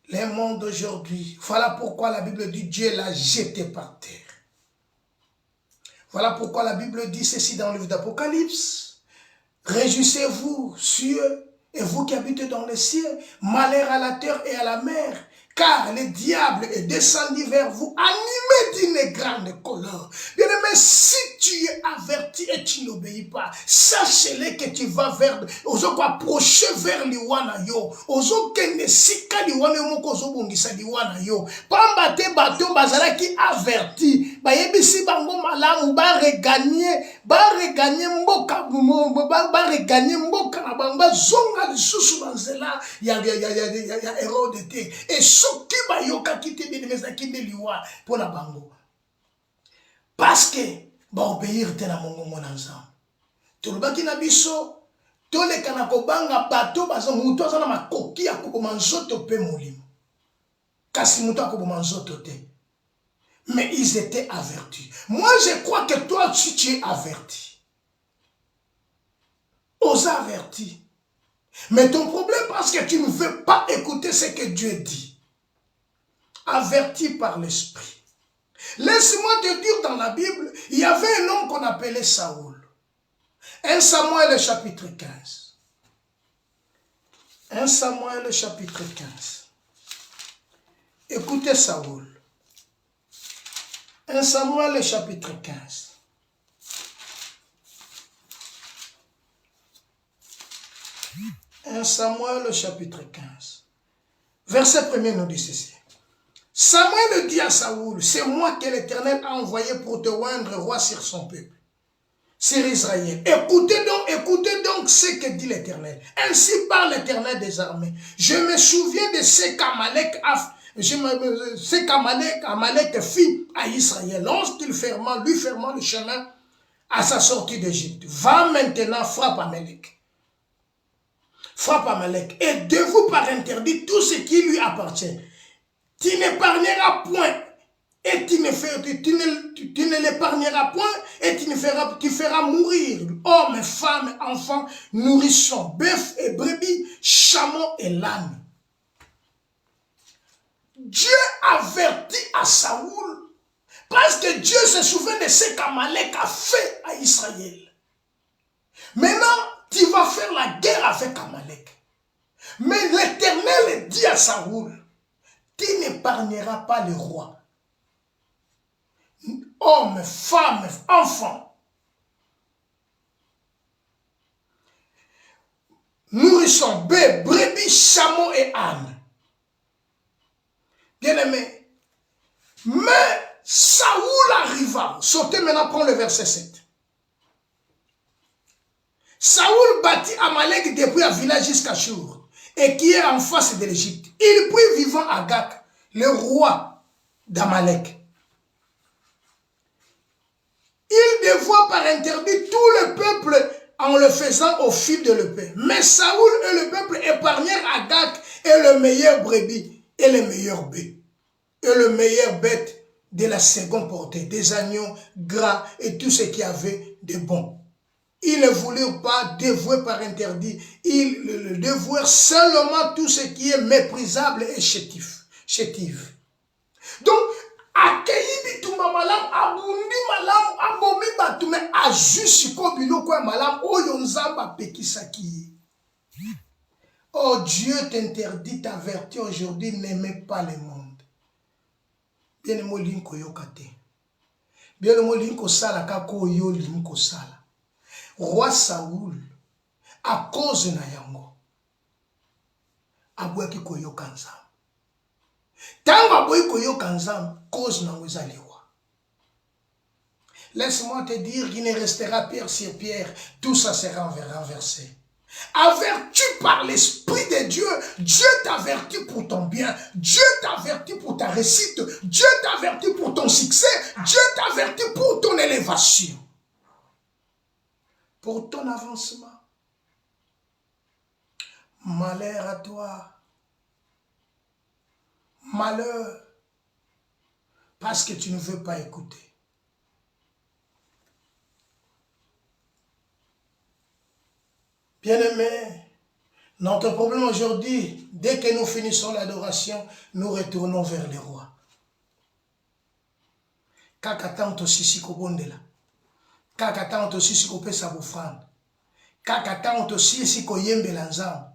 Le monde d'aujourd'hui, voilà pourquoi la Bible dit Dieu l'a jeté par terre. Voilà pourquoi la Bible dit ceci dans le livre d'Apocalypse. Réjouissez-vous, cieux, et vous qui habitez dans les cieux, malheur à la terre et à la mer, car le diable est descendu vers vous, animé d'une grande colère. Bien-aimé, si tu es averti et tu n'obéis pas, sache-le que tu vas vers, approcher vers liwana yo, kende sika liwana yo moko ozobongisa liwana yo. Pamba te bato bazala ki averti, bayebisi bango malamu ba regagner mboka, ba regagner mboka na bango zonga lisusu na nzela ya Hérode te. Et soki bayoka kite benemezaki nde liwa pona bango. Parce que ba obéir te na mongongo na Nzambe. Tolobaki na biso toleka na kobanga bato baza mutu aza na makoki ya koboma nzoto pe molimo. Kasi mutu akoboma nzoto te. Mais ils étaient avertis. Moi je crois que toi si tu es averti. Aux avertis. Mais ton problème, parce que tu ne veux pas écouter ce que Dieu dit. Averti par l'Esprit. Laisse-moi te dire dans la Bible, il y avait un homme qu'on appelait Saoul. 1 Samuel chapitre 15. 1 Samuel chapitre 15. Écoutez Saoul. 1 Samuel chapitre 15. 1 Samuel chapitre 15. Verset 1er nous dit ceci. Samuel dit à Saoul, c'est moi que l'Éternel a envoyé pour te rendre roi sur son peuple, sur Israël. Écoutez donc ce que dit l'Éternel. Ainsi parle l'Éternel des armées. Je me souviens de ce qu'Amalek fit à Israël lorsqu'il lui ferma le chemin à sa sortie d'Égypte. Va maintenant, frappe Amalek. Frappe Amalek et dévoue par interdit tout ce qui lui appartient. Tu n'épargneras point et tu ne l'épargneras point, et tu feras mourir hommes, femmes, enfants, nourrissons, bœufs et brebis, chameaux et l'âne. Dieu avertit à Saoul, parce que Dieu se souvient de ce qu'Amalek a fait à Israël. Maintenant, tu vas faire la guerre avec Amalek. Mais l'Éternel dit à Saoul, tu n'épargneras pas le roi. Hommes, femmes, enfants, nourrissons, bœufs, brebis, chameaux et ânes. Bien-aimé, mais Saoul arriva. Sautez maintenant, prends le verset 7. Saoul bâtit Amalek depuis un village jusqu'à Shur, et qui est en face de l'Égypte. Il prit vivant Agag, le roi d'Amalek. Il dévoie par interdit tout le peuple en le faisant au fil de l'épée. Mais Saoul et le peuple épargnèrent Agag et le meilleur brebis et le meilleur bœuf et le meilleur bête de la seconde portée, des agneaux gras et tout ce qui avait de bon. Ils ne voulurent pas dévouer par interdit, ils le dévouèrent seulement tout ce qui est méprisable et chétif. Donc, accueilli bituma malam, abundi malam, abomi batume, ajusi ko biloko malam, oyo nzamba pekisaki. Oh, Dieu t'interdit, t'avertit aujourd'hui, n'aimez pas le monde. Bien le mot linko yokate. Bien le mot linko sala kako yo linko sala. Roi Saoul, à cause na yango, abouaki koyoka nzambe. Tango aboyi koyoka nzambe, cause na ezali roi. Laisse-moi te dire qu'il ne restera pierre sur pierre, tout ça sera renversé. Averti par l'Esprit de Dieu, Dieu t'avertit pour ton bien, Dieu t'avertit pour ta réussite, Dieu t'avertit pour ton succès, Dieu t'avertit pour ton élévation. Pour ton avancement. Malheur à toi. Malheur. Parce que tu ne veux pas écouter. Bien-aimés, notre problème aujourd'hui, dès que nous finissons l'adoration, nous retournons vers le roi. Kaka tanto sisi kobondela. Kaka tanto sisi kopesa bofrande. Kaka tanto sisi koyembela nzambe.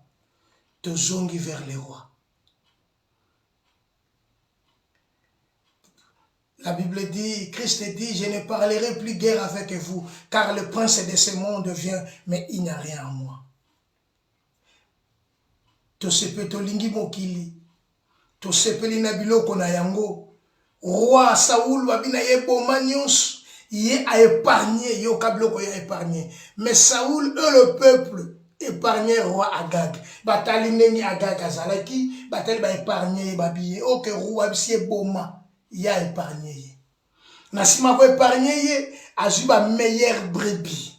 Tozongi vers le roi. La Bible dit, Christ dit, je ne parlerai plus guère avec vous, car le prince de ce monde vient, mais il n'y a rien en moi. Tosepe tolingi mokili, tosepeli na biloko na yango. Roi Saoul wabina yeboma nyonso. Il a épargné, yo kabloko ya épargné. Mais Saoul et le peuple épargné roi Agag. Batali neni Agag azalaki, batali ba épargné babiye. Ok roi bisi boma, ya épargné. Nasima ko épargné, azuba meilleur brebis.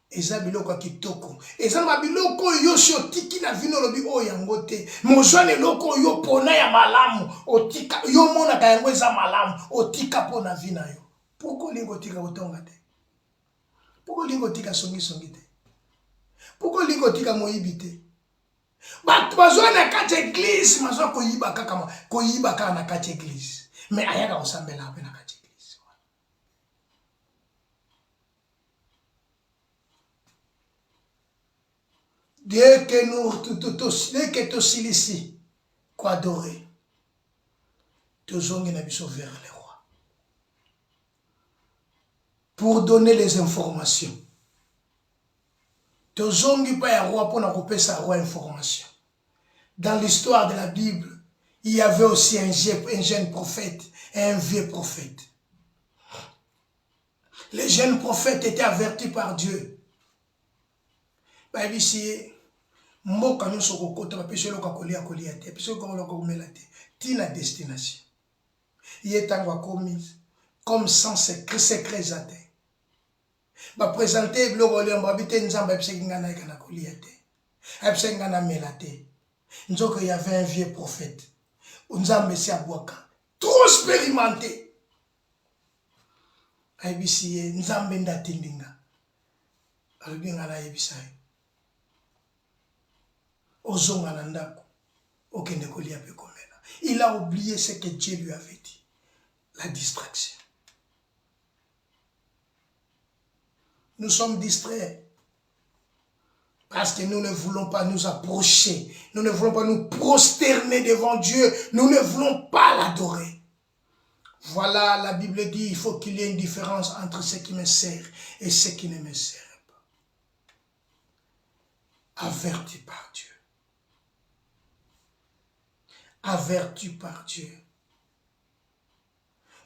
Eza biloko kitoko. Eza mabiloko yo shotiki na vino lobi o yango te. Mojane loko yo pona ya malamu, otika yo mona ka yango eza malamu, otika pona vina yo. Pourquoi lingo tika otonga te? Pourquoi lingo tika songi te? Pourquoi lingo tika moyibi te? Bat bazwa na kati église, mazwa koyiba kaka na kati église. Mais ayaka osambela ape na kati église. Dès que tu ici, quoi adorer, tu zongi na biso vers le roi. Pour donner les informations. Tu zongi pa ya roi pour na kopesa roi information. Dans l'histoire de la Bible, il y avait aussi un jeune prophète et un vieux prophète. Les jeunes prophètes étaient avertis par Dieu. Babisi mboka nyonso kokota bapeselo kakolia te peselo kakola komela te tina destination yetango akomi comme sans secret zate ba présenter bloko le mbabite nzamba epseki ngana kana kolia te epseki ngana mela te nzoko y avait un vieux prophète nzambe si abwaka trop expérimenté. Aibisi ye nzambe ndatindinga. Alubinga na aibisai. Ozonga na ndako. Okende kolia pe komela. Il a oublié ce que Dieu lui avait dit. La distraction. Nous sommes distraits. Parce que nous ne voulons pas nous approcher. Nous ne voulons pas nous prosterner devant Dieu. Nous ne voulons pas l'adorer. Voilà, la Bible dit, il faut qu'il y ait une différence entre ce qui me sert et ce qui ne me sert pas. Averti par Dieu. Averti par Dieu.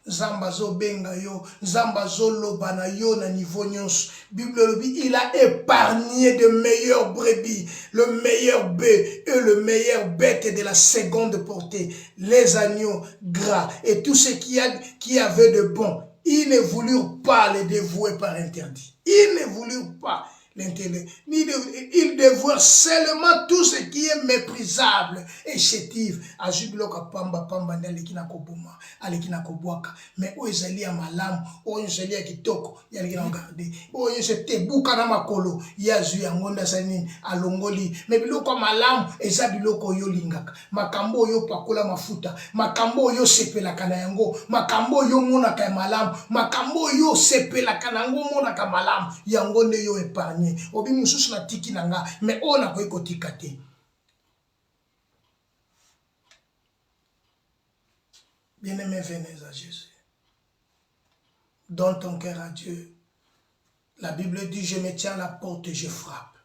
Zambazo benga yo, Zambazo lobana yo na niveau nyonso. Bible dit, il a épargné de meilleurs brebis, le meilleur bœuf et le meilleur bête de la seconde portée, les agneaux gras et tout ce qui avait de bon. Ils ne voulurent pas les dévouer par interdit. Ils ne voulurent pas l'intérêt. Il dévoue seulement tout ce qui est méprisable et chétif. Ajubiloka pamba pamba n'alekina kobuma, alekina kobwaka. Mais oizali ya malam, oizali ya kitoko, yalekina garder. Oizete buka na makolo, yazu ya ngonda sanini, alongoli. Mais biloko malam, eza biloko yo lingaka. Makambo yo pakola mafuta, makambo yo sepela kana yango, makambo yo mona ka malam, makambo yo sepela kana yango mona ka malam, yango ne yo épargne. Obi mususu na tiki nanga, mais on a koyi kotika te. Bien-aimé, venez à Jésus. Donne ton cœur à Dieu. La Bible dit, je me tiens à la porte et je frappe.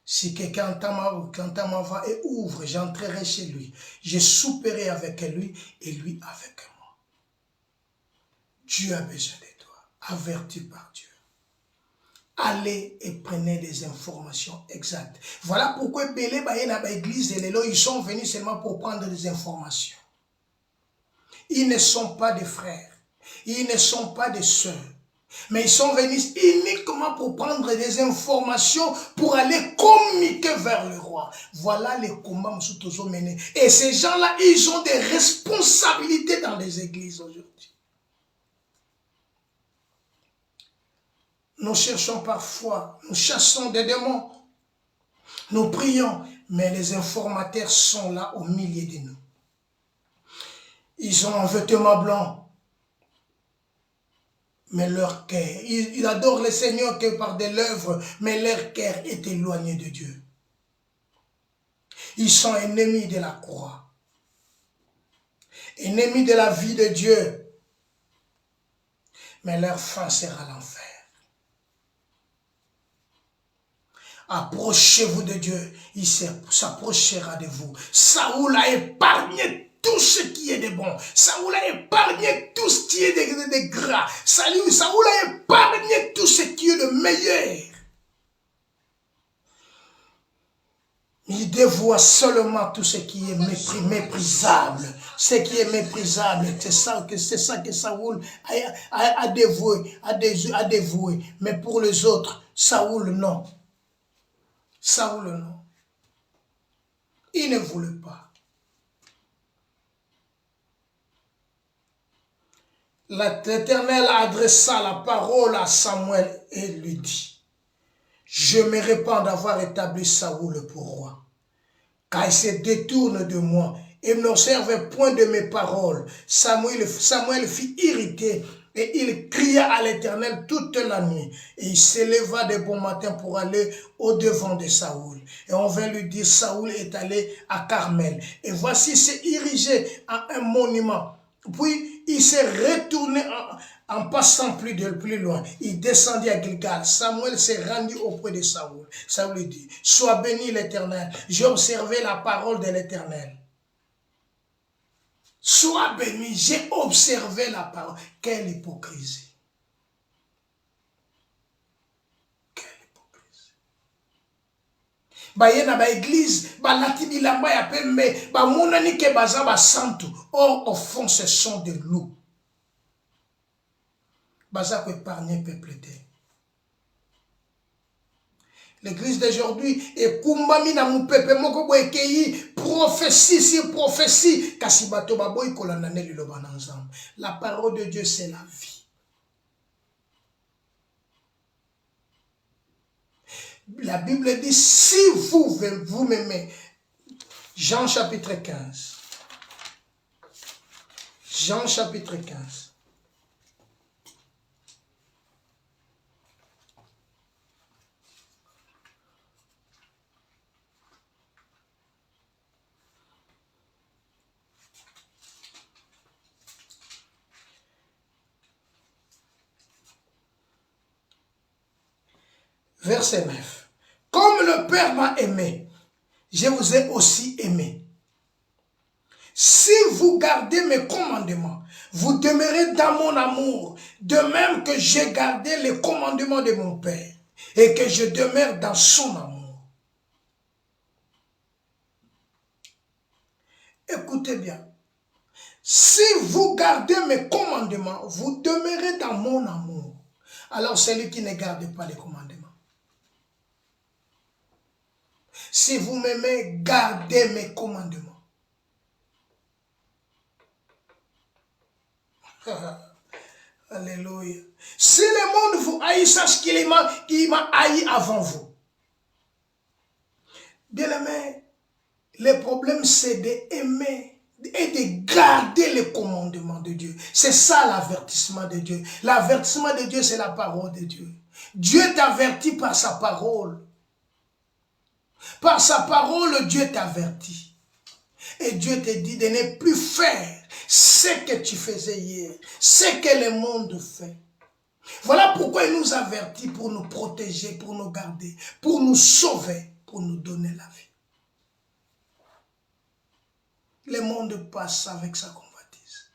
Si quelqu'un entend ma voix et ouvre, j'entrerai chez lui. Je souperai avec lui et lui avec moi. Dieu a besoin de toi, averti par Dieu. Allez et prenez des informations exactes. Voilà pourquoi Belé Bayena l'église de l'élo, ils sont venus seulement pour prendre des informations. Ils ne sont pas des frères, ils ne sont pas des sœurs, mais ils sont venus uniquement pour prendre des informations pour aller communiquer vers le roi. Voilà les combats que nous avons menés. Et ces gens-là, ils ont des responsabilités dans les églises aujourd'hui. Nous cherchons parfois, nous chassons des démons, nous prions, mais les informateurs sont là au milieu de nous. Ils ont un vêtement blanc, mais leur cœur, ils adorent le Seigneur que par des lèvres, mais leur cœur est éloigné de Dieu. Ils sont ennemis de la croix, ennemis de la vie de Dieu, mais leur fin sera l'enfer. Approchez-vous de Dieu, il s'approchera de vous. Saoul a épargné tout ce qui est de bon. Saoul a épargné tout ce qui est de gras. Saoul a épargné tout ce qui est de meilleur. Il dévoie seulement tout ce qui est méprisable. Ce qui est méprisable, c'est ça que Saoul a dévoué. Mais pour les autres, Saoul non. Saoul non. Il ne voulait pas. L'Éternel adressa la parole à Samuel et lui dit, je me répands d'avoir établi Saoul pour roi, car il se détourne de moi et n'observe point de mes paroles. Samuel fut irrité et il cria à l'Éternel toute la nuit. Et il s'éleva de bon matin pour aller au-devant de Saoul. Et on vint lui dire, Saoul est allé à Carmel. Et voici, s'est érigé en un monument. Puis il s'est retourné en passant plus loin. Il descendit à Gilgal. Samuel s'est rendu auprès de Saoul. Saoul lui dit, sois béni l'Éternel. J'ai observé la parole de l'Éternel. Sois béni, j'ai observé la parole. Quelle hypocrisie. Quelle hypocrisie. Bayena ba église, ba lati bilamba ya pembe, ba monani ke baza ba santu. Or au fond ce sont des loups. Baza ko épargner peuple. L'église d'aujourd'hui est kumbami na mupepe moko boekei prophétie sur prophétie kasi bato baboyi kolanda ne liloba na Nzambe. La parole de Dieu c'est la vie. La Bible dit si vous m'aimez. Jean chapitre 15. Jean chapitre 15. Verset 9. Comme le Père m'a aimé, je vous ai aussi aimé. Si vous gardez mes commandements, vous demeurez dans mon amour, de même que j'ai gardé les commandements de mon Père et que je demeure dans son amour. Écoutez bien. Si vous gardez mes commandements, vous demeurez dans mon amour. Alors celui qui ne garde pas les commandements. Si vous m'aimez, gardez mes commandements. Alléluia. Si le monde vous haït, sache qu'il m'a haï avant vous. Bien-aimé, le problème c'est d'aimer et de garder les commandements de Dieu. C'est ça l'avertissement de Dieu. L'avertissement de Dieu, c'est la parole de Dieu. Dieu t'avertit par sa parole. Par sa parole, Dieu t'avertit. Et Dieu te dit de ne plus faire ce que tu faisais hier, ce que le monde fait. Voilà pourquoi il nous avertit pour nous protéger, pour nous garder, pour nous sauver, pour nous donner la vie. Le monde passe avec sa convoitise.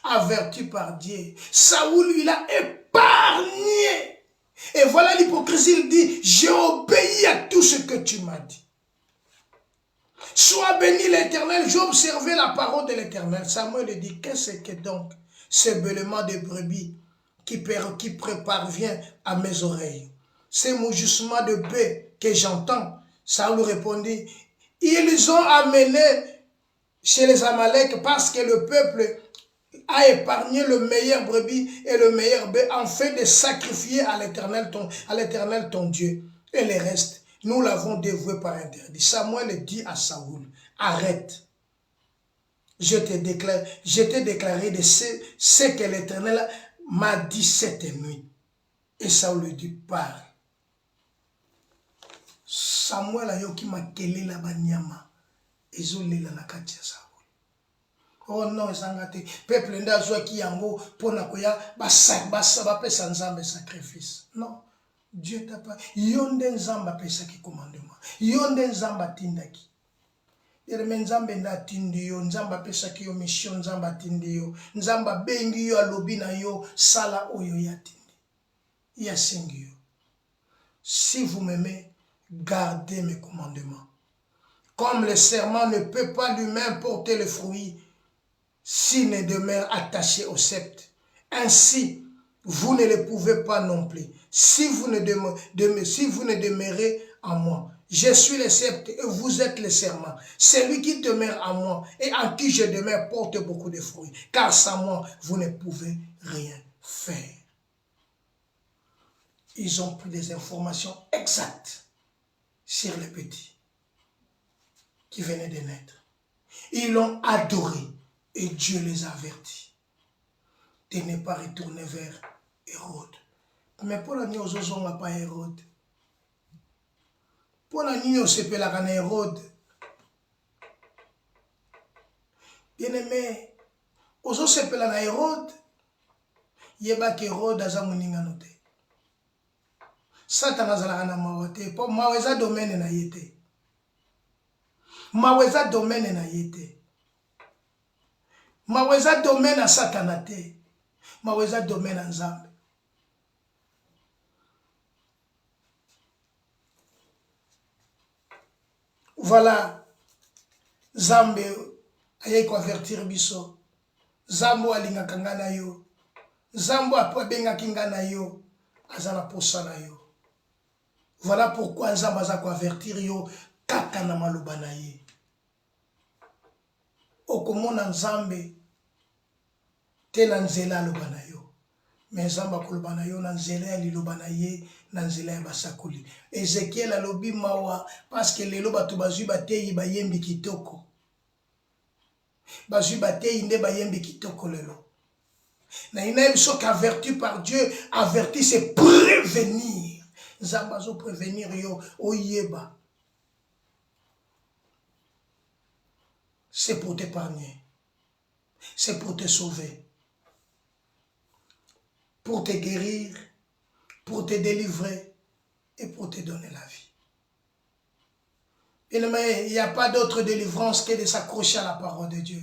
Averti par Dieu, Saoul, il a épargné. Et voilà l'hypocrisie, il dit, j'ai obéi à tout ce que tu m'as dit. Sois béni l'Éternel, j'ai observé la parole de l'Éternel. Samuel dit, qu'est-ce que donc ce bêlement de brebis qui parvient à mes oreilles? Ces muggissements de bœufs que j'entends. Saoul répondit, ils ont amené chez les Amalek parce que le peuple a épargné le meilleur brebis et le meilleur bœuf afin de sacrifier à l'Éternel ton Dieu. Et le reste, nous l'avons dévoué par interdit. Samuel dit à Saoul, arrête. Je t'ai déclaré de ce que l'Éternel m'a dit cette nuit. Et Saoul lui dit, parle. Samuel a yoki makele la banyama. Ezolela na kati ya Saoul. Oh non, ezangate. Peuple nda zwa ki yango pona koya bapesa Nzambe sacrifice. Non. Dieu t'a pas. Yonde Nzamba pesa ki commandement. Yonde Nzamba tindaki. Yereme Nzambe nda tindi yo. Nzamba pesa ki yo mission. Nzamba tindi yo. Nzamba bengi yo alobi na yo. Sala oyo ya tindi. Ya sengi yo. Si vous m'aimez, gardez mes commandements. Comme le serment ne peut pas lui-même porter le fruit s'il ne demeure attaché au sceptre. Ainsi, vous ne le pouvez pas non plus. Si vous ne demeurez en moi, je suis le sceptre et vous êtes le serment. Celui qui demeure en moi et en qui je demeure porte beaucoup de fruits. Car sans moi, vous ne pouvez rien faire. Ils ont pris des informations exactes sur les petits qui venaient de naître. Ils l'ont adoré et Dieu les a avertis de ne pas retourner vers Hérode. Mais pour la nuit aux osons n'a pas Hérode. Pour la nuit on s'appelle la Hérode. Bien aimé, aux osons s'appelle la Hérode. Yeba qu'Hérode a zamuninga note. Satan a zalana mawate. Pour maweza domaine na yete. Maweza domaine na yete. Maweza domaine à Satanate. Maweza domaine à Nzambe. Voilà. Nzambe aye ko avertir biso. Nzambe alinga kangana yo. Nzambe apo benga kingana yo. Azala posana yo. Voilà pourquoi nzambe aza koavertir yo kaka na maloba na ye. Okomona nzambe te na nzela aloba na yo. Mais nzambe akoloba na yo na nzela ya liloba na ye, na nzela ya basakoli. Ezekiel alobi mawa parce que lelo bato bazwi bateyi bayembi kitoko. Bazwi bateyi nde bayembi kitoko lelo. Na ina biso qu'averti par Dieu, averti c'est prévenir. Nzambe azo prévenir yo oyeba. C'est pour t'épargner. C'est pour te sauver. Pour te guérir, pour te délivrer et pour te donner la vie. Il n'y a pas d'autre délivrance que de s'accrocher à la parole de Dieu.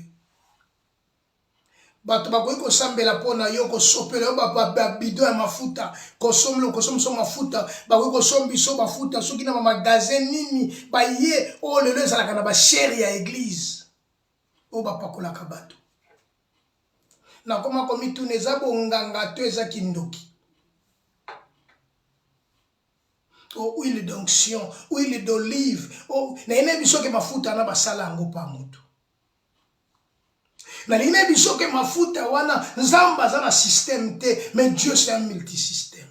Bato bakoki kosambela pona yo kosopela yo ba bidon ya mafuta kosomlo kosomso mafuta bakoki kosombi so mafuta soki na magasin nini ba ye o lelo ezalaka na ba chéri ya église o ba pakolaka bato na koma komi tuna eza bonganga to eza kindoki o huile d'onction huile d'olive o na ine biso ke mafuta na basala yango pa moto. Na lina biso ke mafuta wana nzamba aza na système te, mais Dieu c'est un multisystème.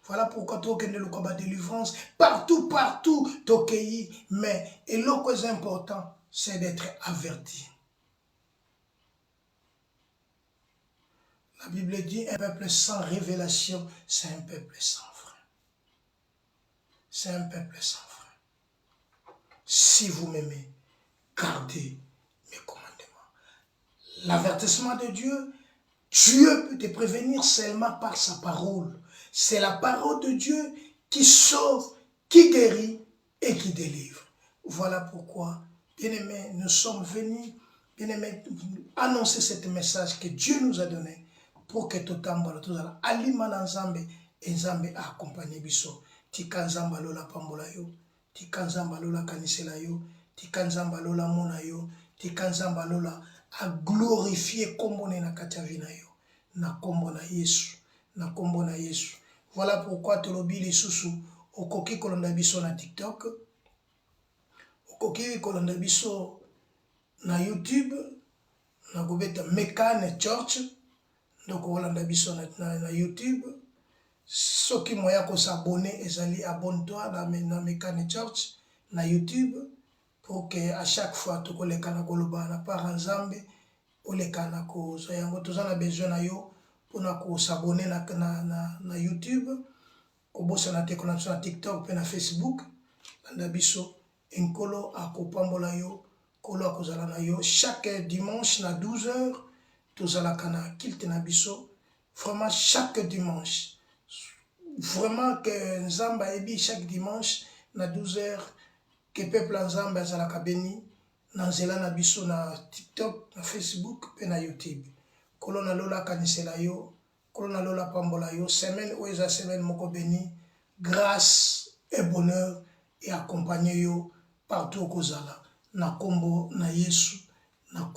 Voilà pourquoi tokende loko ba délivrance partout tokei, mais et le plus important c'est d'être averti. La Bible dit un peuple sans révélation, c'est un peuple sans frein. C'est un peuple sans frein. Si vous m'aimez, gardez mes commandements. L'avertissement de Dieu, Dieu peut te prévenir seulement par sa parole. C'est la parole de Dieu qui sauve, qui guérit et qui délivre. Voilà pourquoi, bien-aimés, nous sommes venus, bien-aimés, annoncer ce message que Dieu nous a donné pour que tout le tout ça, Alimana Nzambe et Nzambe a accompagné biso. Tika Nzamba lola pambola yo, tika Nzamba lola kanisela yo, tika Nzamba lola mona yo, tika Nzamba lola a glorifier kombo na kati vina yo, na kombo na Yesu, na kombo na Yesu. Voilà pourquoi tolobi lisusu okoki kolanda biso na TikTok, okoki kolanda biso na YouTube, na gobeta Mekane Church. Donc kolanda biso na YouTube. Soki moya ko s'abonner ezali abonne-toi na Mekane Church na YouTube pour que à chaque fois to koleka na koloba na par Nzambe oleka na ko so yango tozana besoin na yo pour na ko s'abonner na YouTube, obosa na te konnexion na TikTok pe na Facebook. Landa biso enkolo akopambola yo, kolo akozala na yo chaque dimanche na 12h. Tozalaka na kilte na biso vraiment chaque dimanche. Vraiment que Nzamba ebi chaque dimanche na 12h que peuple Nzamba azalaka beni na nzela na biso na TikTok, na Facebook pe na YouTube. Kolo na lola kanisela yo, kolo na lola pambola yo, semaine ou eza semaine moko beni, grâce et bonheur et accompagner yo partout au kozala na kombo na Yesu na